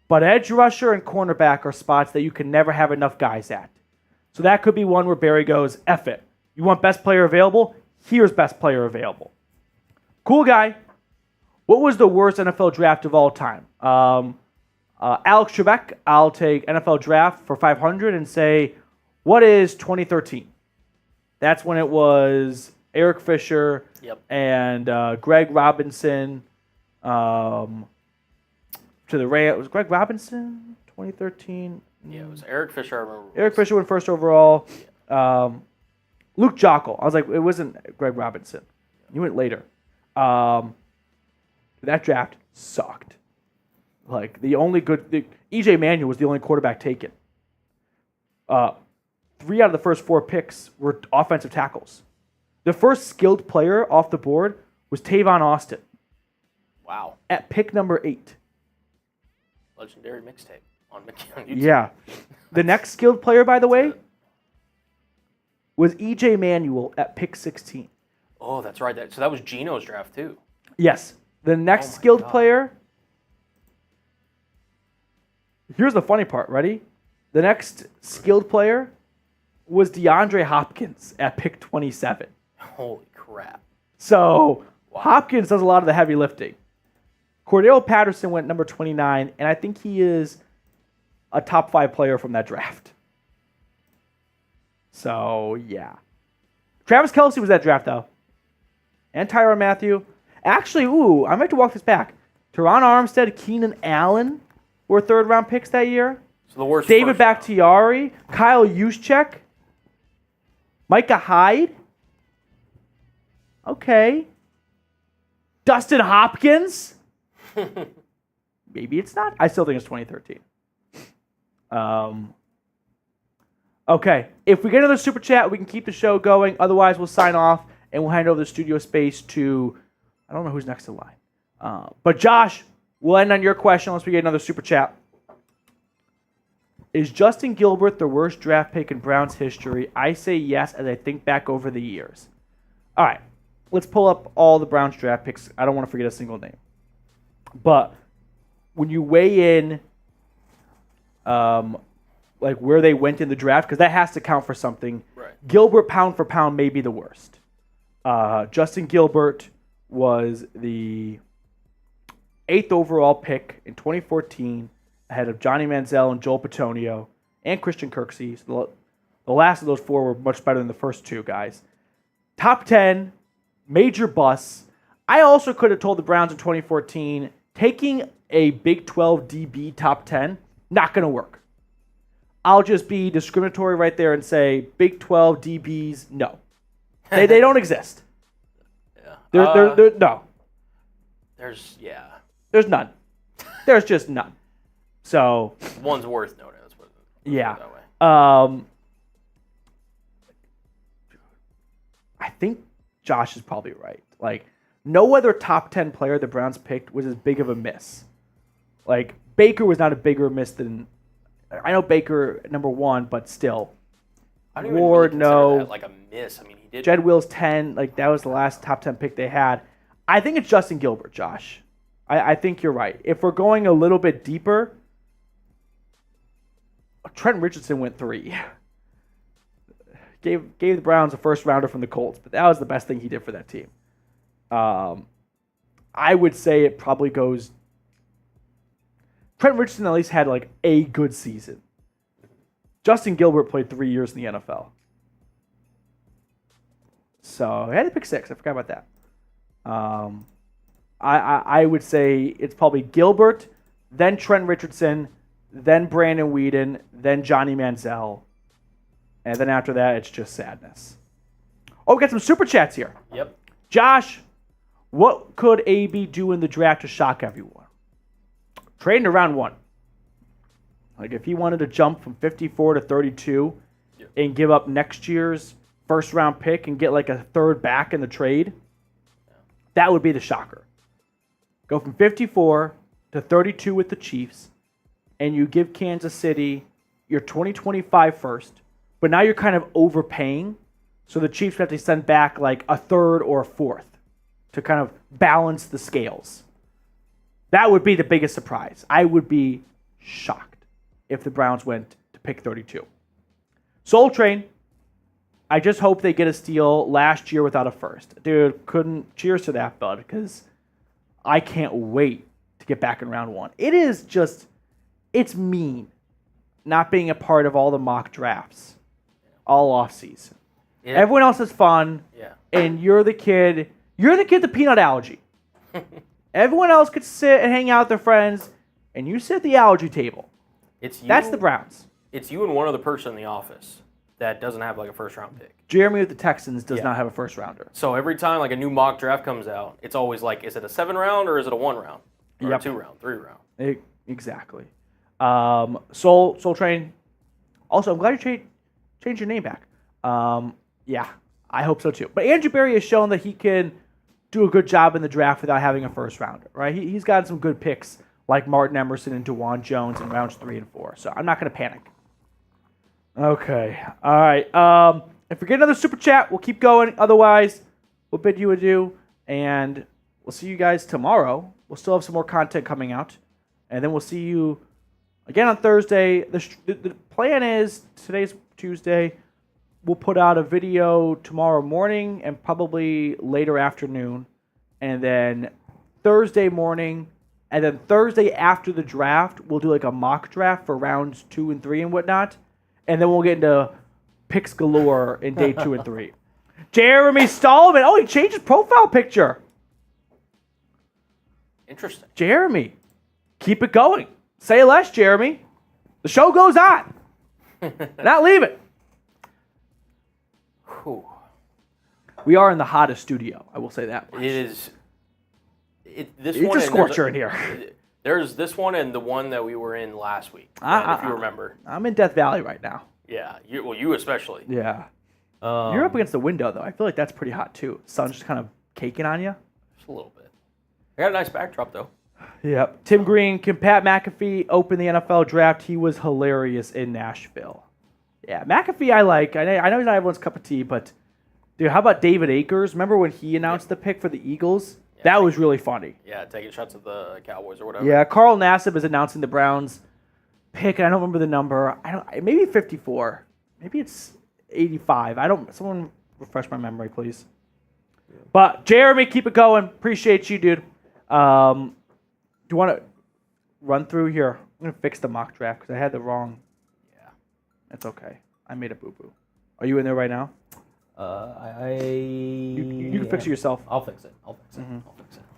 A: but edge rusher and cornerback are spots that you can never have enough guys at. So that could be one where Berry goes, F it. You want best player available? Here's best player available. Cool guy. What was the worst NFL draft of all time? Alex Trebek, I'll take NFL draft for 500 and say, what is 2013? That's when it was Eric Fisher and Greg Robinson to the Rams. Was Greg Robinson 2013?
B: Yeah, it was Eric Fisher. I remember.
A: Eric Fisher went first overall. Luke Jockle. I was like, it wasn't Greg Robinson. He went later. That draft sucked. E.J. Manuel was the only quarterback taken. 3 out of the first 4 picks were offensive tackles. The first skilled player off the board was Tavon Austin.
B: Wow.
A: At pick number 8.
B: Legendary mixtape on YouTube.
A: Yeah. The next skilled player, by the way, was E.J. Manuel at pick 16.
B: Oh, that's right. So that was Geno's draft, too.
A: Yes. The next skilled player... Here's the funny part. Ready? The next skilled player was DeAndre Hopkins at pick 27.
B: Holy crap.
A: So Hopkins does a lot of the heavy lifting. Cordell Patterson went number 29, and I think he is a top 5 player from that draft. So, yeah. Travis Kelce was that draft, though. And Tyrann Mathieu. Actually, I might have to walk this back. Teron Armstead, Keenan Allen were third-round picks that year.
B: So the worst.
A: David Bakhtiari, Kyle Juszczyk, Micah Hyde. Okay. Dustin Hopkins. Maybe it's not. I still think it's 2013. Okay. If we get another super chat, we can keep the show going. Otherwise, we'll sign off and we'll hand over the studio space to, I don't know who's next in line. But Josh, we'll end on your question unless we get another super chat. Is Justin Gilbert the worst draft pick in Browns history? I say yes as I think back over the years. All right. Let's pull up all the Browns draft picks. I don't want to forget a single name. But when you weigh in like where they went in the draft, because that has to count for something,
B: right.
A: Gilbert pound for pound may be the worst. Justin Gilbert was the 8th overall pick in 2014 ahead of Johnny Manziel and Joel Petonio and Christian Kirksey. So the last of those four were much better than the first two guys. Top 10, major busts. I also could have told the Browns in 2014, taking a Big 12 DB top 10, not going to work. I'll just be discriminatory right there and say Big 12 DBs, no. They don't exist.
B: Yeah.
A: No. There's none. There's just none. So
B: one's worth noting.
A: Yeah.
B: That way.
A: I think Josh is probably right. Like, no other top 10 player the Browns picked was as big of a miss. Like, Baker was not a bigger miss than... I know Baker, number one, but still.
B: I don't even
A: Ward,
B: really consider
A: no.
B: that like a miss. I mean, he did...
A: Jed Wills, 10. Like, that was the last top 10 pick they had. I think it's Justin Gilbert, Josh. I think you're right. If we're going a little bit deeper, Trent Richardson went 3. Gave the Browns a first rounder from the Colts, but that was the best thing he did for that team. I would say it probably goes. Trent Richardson at least had like a good season. Justin Gilbert played 3 years in the NFL. So he had to pick 6. I forgot about that. I would say it's probably Gilbert, then Trent Richardson, then Brandon Weeden, then Johnny Manziel. And then after that, it's just sadness. Oh, we got some super chats here.
B: Yep.
A: Josh, what could AB do in the draft to shock everyone? Trading to round 1. Like, if he wanted to jump from 54 to 32 and give up next year's first-round pick and get like a third back in the trade, that would be the shocker. Go from 54 to 32 with the Chiefs, and you give Kansas City your 2025 first, but now you're kind of overpaying, so the Chiefs have to send back like a third or a fourth to kind of balance the scales. That would be the biggest surprise. I would be shocked if the Browns went to pick 32. Soul Train, I just hope they get a steal last year without a first. Dude, cheers to that, bud, because I can't wait to get back in round 1. It is just, it's mean not being a part of all the mock drafts all offseason. Yeah. Everyone else is fun, and you're the kid with peanut allergy. Everyone else could sit and hang out with their friends, and you sit at the allergy table. That's the Browns.
B: It's you and one other person in the office that doesn't have like a first-round pick.
A: Jeremy with the Texans does not have a first-rounder.
B: So every time like a new mock draft comes out, it's always like, is it a 7-round or is it a 1-round? Or a 2-round, 3-round?
A: Exactly. Soul Train. Also, I'm glad you changed your name back. Yeah, I hope so too. But Andrew Berry has shown that he can do a good job in the draft without having a first-rounder, right? He's gotten some good picks like Martin Emerson and DeJuan Jones in rounds 3 and 4. So I'm not going to panic. Okay. All right. If we get another super chat, we'll keep going. Otherwise, we'll bid you adieu, and we'll see you guys tomorrow. We'll still have some more content coming out, and then we'll see you again on Thursday. The plan is, today's Tuesday, we'll put out a video tomorrow morning and probably later afternoon, and then Thursday morning, and then Thursday after the draft, we'll do like a mock draft for rounds 2 and 3 and whatnot, and then we'll get into picks galore in day 2 and 3. Jeremy Stallman. Oh, he changed his profile picture.
B: Interesting.
A: Jeremy, keep it going. Say less, Jeremy. The show goes on. Not leaving.
B: Whew.
A: We are in the hottest studio. I will say that much.
B: It is. This
A: It's
B: one
A: a scorcher in here.
B: There's this one and the one that we were in last week, if you remember.
A: I'm in Death Valley right now.
B: Yeah, you especially.
A: Yeah. You're up against the window, though. I feel like that's pretty hot, too. Sun's just kind of caking on you.
B: Just a little bit. I got a nice backdrop, though.
A: Yep. Tim Green, can Pat McAfee open the NFL draft? He was hilarious in Nashville. Yeah, McAfee I like. I know he's not everyone's cup of tea, but, dude, how about David Akers? Remember when he announced the pick for the Eagles? Yeah, that was really funny.
B: Yeah, taking shots at the Cowboys or whatever.
A: Yeah, Carl Nassib is announcing the Browns pick, and I don't remember the number. Maybe 54. Maybe it's 85. Someone refresh my memory, please. Yeah. But Jeremy, keep it going. Appreciate you, dude. Do you want to run through here? I'm gonna fix the mock draft because I had the wrong. Yeah, that's okay. I made a boo boo. Are you in there right now? You can fix it yourself.
B: I'll fix it.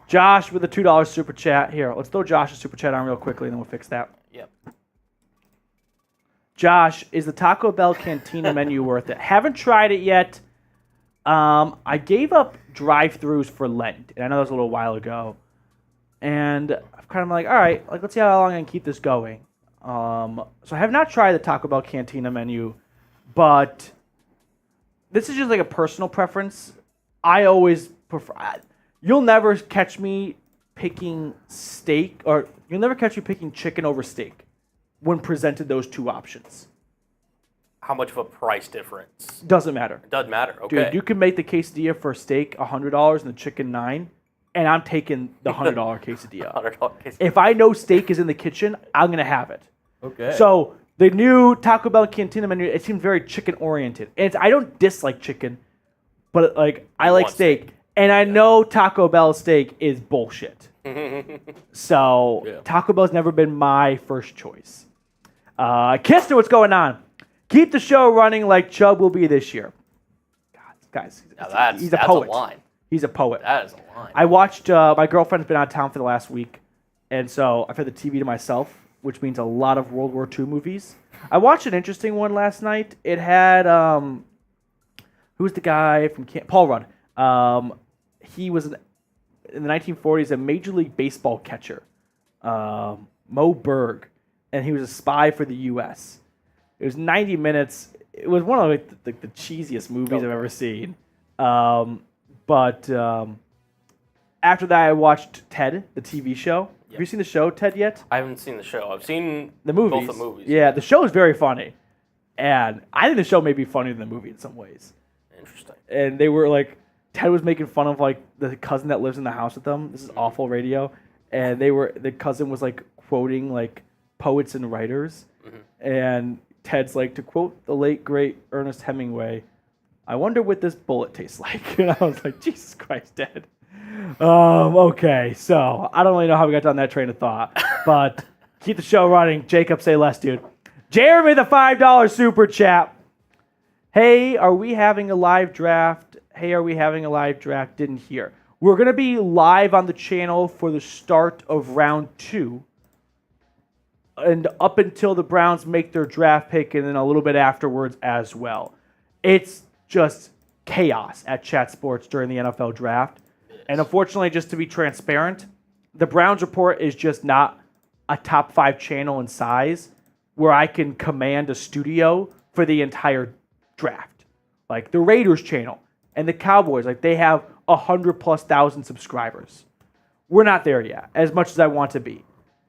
A: Josh with a $2 super chat. Here, let's throw Josh's super chat on real quickly, and then we'll fix that.
B: Yep.
A: Josh, is the Taco Bell Cantina menu worth it? Haven't tried it yet. I gave up drive-thrus for Lent, and I know that was a little while ago. And I'm kind of like, all right, let's see how long I can keep this going. So I have not tried the Taco Bell Cantina menu, but this is just like a personal preference. I always prefer. You'll never catch me picking steak, or you'll never catch me picking chicken over steak when presented those two options.
B: How much of a price difference?
A: Doesn't matter.
B: It doesn't matter. Okay.
A: Dude, you can make the quesadilla for steak $100 and the chicken $9, and I'm taking the $100 quesadilla.
B: $100 quesadilla.
A: If I know steak is in the kitchen, I'm gonna have it.
B: Okay.
A: So the new Taco Bell Cantina menu, it seems very chicken oriented. And I don't dislike chicken, but I like steak. And I know Taco Bell steak is bullshit. So yeah. Taco Bell's never been my first choice. Kister, what's going on? Keep the show running like Chubb will be this year. God, guys, he's a poet.
B: A line.
A: He's a poet.
B: That is a line.
A: I watched, my girlfriend's been out of town for the last week, and so I've had the TV to myself, which means a lot of World War II movies. I watched an interesting one last night. It had, who's the guy from Paul Rudd. He was in the 1940s a Major League Baseball catcher, Mo Berg, and he was a spy for the U.S. It was 90 minutes. It was one of the cheesiest movies I've ever seen. But after that, I watched Ted, the TV show. Yep. Have you seen the show, Ted, yet?
B: I haven't seen the show. I've seen
A: the movies.
B: Both the movies.
A: Yeah, the show is very funny. And I think the show may be funnier than the movie in some ways.
B: Interesting.
A: And they were Ted was making fun of the cousin that lives in the house with them. This is awful radio. And the cousin was quoting poets and writers. Mm-hmm. And Ted's to quote the late great Ernest Hemingway, I wonder what this bullet tastes like. And I was like, Jesus Christ, Ted. Okay, so I don't really know how we got down that train of thought, but keep the show running. Jacob, say less, dude. Jeremy, the $5 super chat. Hey, are we having a live draft? Didn't hear. We're going to be live on the channel for the start of round 2. And up until the Browns make their draft pick, and then a little bit afterwards as well. It's just chaos at Chat Sports during the NFL draft. And unfortunately, just to be transparent, the Browns Report is just not a top 5 channel in size where I can command a studio for the entire draft. Like the Raiders channel and the Cowboys, they have 100,000+ subscribers. We're not there yet, as much as I want to be.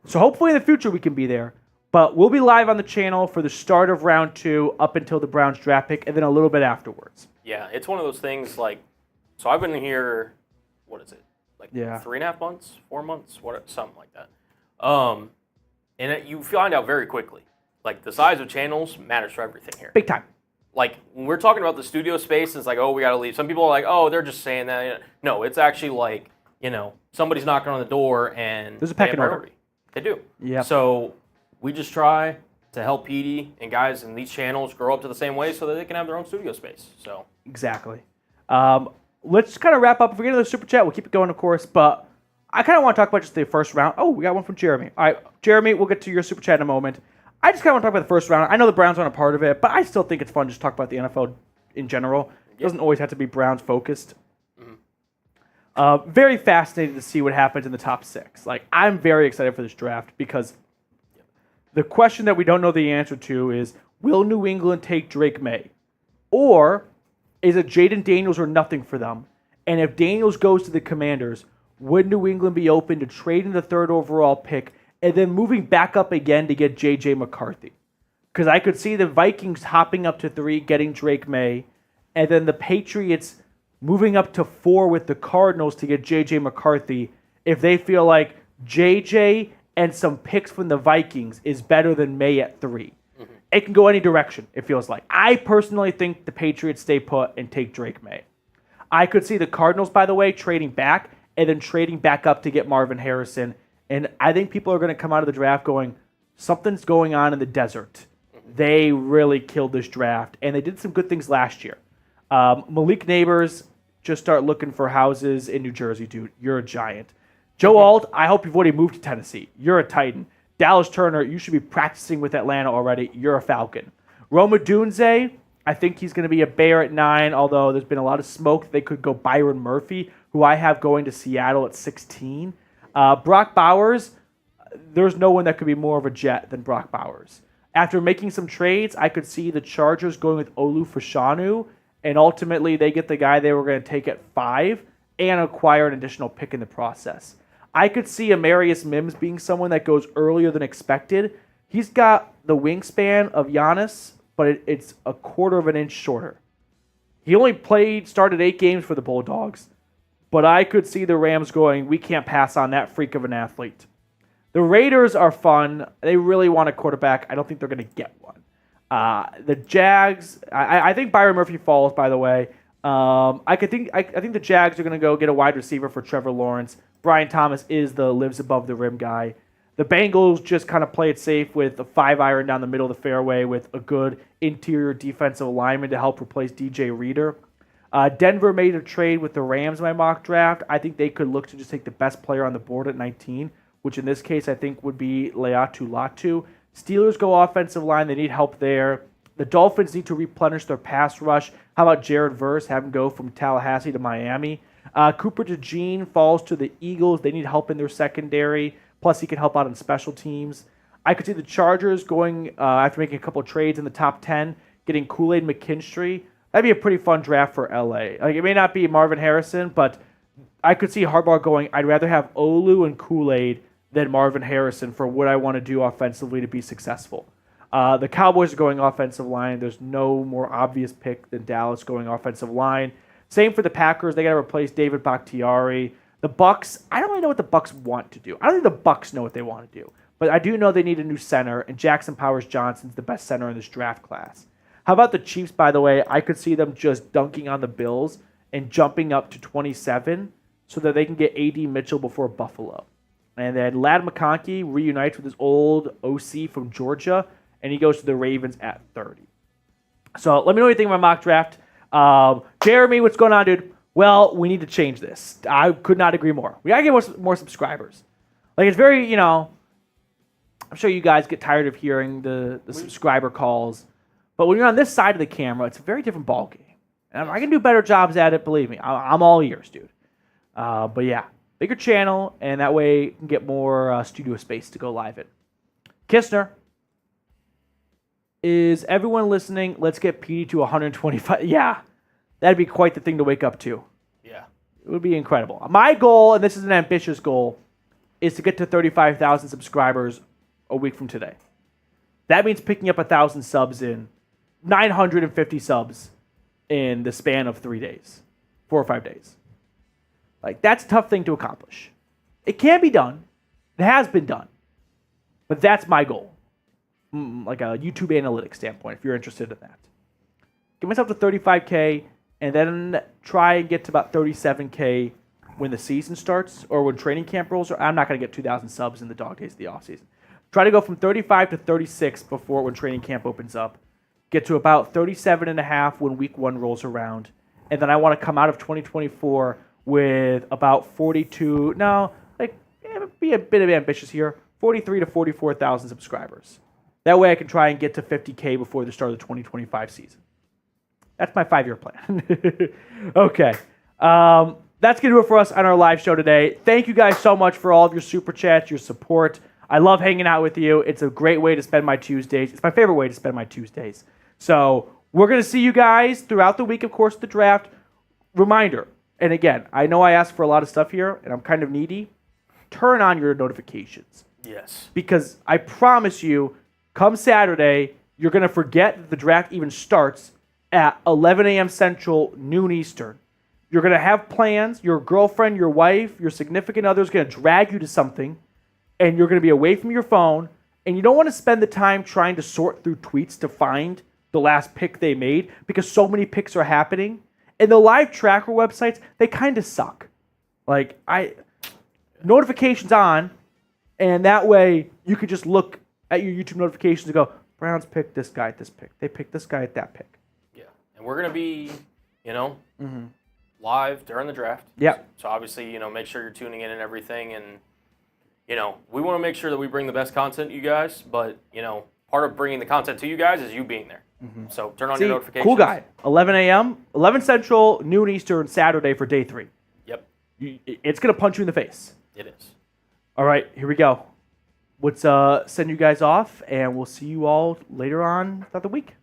A: So hopefully in the future we can be there. But we'll be live on the channel for the start of round 2 up until the Browns draft pick, and then a little bit afterwards.
B: Yeah, it's one of those things so I've been here, what is it? 3.5 months, 4 months, something like that. And you find out very quickly. The size of channels matters for everything here.
A: Big time.
B: When we're talking about the studio space, it's we got to leave. Some people are they're just saying that. No, it's actually somebody's knocking on the door and
A: there's a pecking order.
B: They do.
A: Yeah.
B: So we just try to help Petey and guys in these channels grow up to the same way so that they can have their own studio space. So
A: exactly. Let's kind of wrap up. If we get into the super chat, we'll keep it going, of course. But I kind of want to talk about just the first round. Oh, we got one from Jeremy. All right, Jeremy, we'll get to your super chat in a moment. I just kind of want to talk about the first round. I know the Browns aren't a part of it, but I still think it's fun to just talk about the NFL in general. It doesn't always have to be Browns focused. Very fascinating to see what happens in the top 6. Like, I'm very excited for this draft because the question that we don't know the answer to is, will New England take Drake May? Or is it Jaden Daniels or nothing for them? And if Daniels goes to the Commanders, would New England be open to trading the 3rd overall pick and then moving back up again to get J.J. McCarthy? Because I could see the Vikings hopping up to 3, getting Drake May, and then the Patriots moving up to 4 with the Cardinals to get J.J. McCarthy if they feel like J.J. and some picks from the Vikings is better than May at 3. It can go any direction, it feels like. I personally think the Patriots stay put and take Drake May. I could see the Cardinals, by the way, trading back and then trading back up to get Marvin Harrison. And I think people are going to come out of the draft going, something's going on in the desert. They really killed this draft, and they did some good things last year. Malik Neighbors, just start looking for houses in New Jersey, dude. You're a giant. Joe Alt, I hope you've already moved to Tennessee. You're a Titan. Dallas Turner, you should be practicing with Atlanta already. You're a Falcon. Roma Dunze, I think he's going to be a Bear at 9, although there's been a lot of smoke. They could go Byron Murphy, who I have going to Seattle at 16. Brock Bowers, there's no one that could be more of a Jet than Brock Bowers. After making some trades, I could see the Chargers going with Olu Fashanu, and ultimately they get the guy they were going to take at 5 and acquire an additional pick in the process. I could see Amarius Mims being someone that goes earlier than expected. He's got the wingspan of Giannis, but it's a quarter of an inch shorter. He only started 8 games for the Bulldogs, but I could see the Rams going, we can't pass on that freak of an athlete. The Raiders are fun. They really want a quarterback. I don't think they're going to get one. The Jags, I think Byron Murphy falls, by the way. I think the Jags are going to go get a wide receiver for Trevor Lawrence. Brian Thomas is the lives above the rim guy. The Bengals just kind of play it safe with a 5-iron down the middle of the fairway with a good interior defensive lineman to help replace DJ Reader. Denver made a trade with the Rams in my mock draft. I think they could look to just take the best player on the board at 19, which in this case I think would be Leatu Latu. Steelers go offensive line. They need help there. The Dolphins need to replenish their pass rush. How about Jared Verse? Have him go from Tallahassee to Miami. Cooper DeJean falls to the Eagles. They need help in their secondary. Plus, he can help out on special teams. I could see the Chargers going, after making a couple of trades in the top 10, getting Kool-Aid McKinstry. That'd be a pretty fun draft for LA. Like, it may not be Marvin Harrison, but I could see Harbaugh going, I'd rather have Olu and Kool-Aid than Marvin Harrison for what I want to do offensively to be successful. The Cowboys are going offensive line. There's no more obvious pick than Dallas going offensive line. Same for the Packers. They got to replace David Bakhtiari. The Bucks, I don't really know what the Bucks want to do. I don't think the Bucks know what they want to do. But I do know they need a new center, and Jackson Powers-Johnson's the best center in this draft class. How about the Chiefs, by the way? I could see them just dunking on the Bills and jumping up to 27 so that they can get A.D. Mitchell before Buffalo. And then Ladd McConkey reunites with his old OC from Georgia, and he goes to the Ravens at 30. So let me know what you think of my mock draft. Jeremy, what's going on, dude? Well, we need to change this. I could not agree more. We got to get more subscribers. Like, it's very, I'm sure you guys get tired of hearing the subscriber calls. But when you're on this side of the camera, it's a very different ballgame. And I can do better jobs at it, believe me. I'm all ears, dude. But yeah, bigger channel, and that way you can get more studio space to go live in. Kistner, is everyone listening? Let's get PD to 125. Yeah, that'd be quite the thing to wake up to.
B: Yeah.
A: It would be incredible. My goal, and this is an ambitious goal, is to get to 35,000 subscribers a week from today. That means picking up 1,000 subs in 950 subs in the span of 3 days, 4 or 5 days. Like, that's a tough thing to accomplish. It can be done. It has been done. But that's my goal. Like a YouTube analytics standpoint, if you're interested in that. Get myself to 35K, and then try and get to about 37K when the season starts, or when training camp rolls. I'm not going to get 2,000 subs in the dog days of the offseason. Try to go from 35 to 36 when training camp opens up. Get to about 37.5 when week 1 rolls around. and then I want to come out of 2024 with about 42. No, be a bit ambitious here. 43 to 44,000 subscribers. That way I can try and get to 50K before the start of the 2025 season. That's my 5-year plan. Okay. That's going to do it for us on our live show today. Thank you guys so much for all of your super chats, your support. I love hanging out with you. It's a great way to spend my Tuesdays. It's my favorite way to spend my Tuesdays. So we're going to see you guys throughout the week, of course, the draft. Reminder, and again, I know I ask for a lot of stuff here, and I'm kind of needy. Turn on your notifications.
B: Yes.
A: Because I promise you, come Saturday, you're going to forget that the draft even starts at 11 a.m. Central, noon Eastern. You're going to have plans. Your girlfriend, your wife, your significant other is going to drag you to something, and you're going to be away from your phone, and you don't want to spend the time trying to sort through tweets to find the last pick they made because so many picks are happening. And the live tracker websites, they kind of suck. Notifications on, and that way you could just look at your YouTube notifications and go, Browns picked this guy at this pick. They picked this guy at that pick.
B: Yeah. And we're going to be, live during the draft.
A: Yeah.
B: So obviously, make sure you're tuning in and everything. And, we want to make sure that we bring the best content to you guys. But, part of bringing the content to you guys is you being there. Mm-hmm. So turn on your notifications.
A: Cool guy. 11 a.m., 11 Central, noon Eastern, Saturday for day 3.
B: Yep.
A: It's going to punch you in the face.
B: It is.
A: All right, here we go. Let's send you guys off, and we'll see you all later on throughout the week.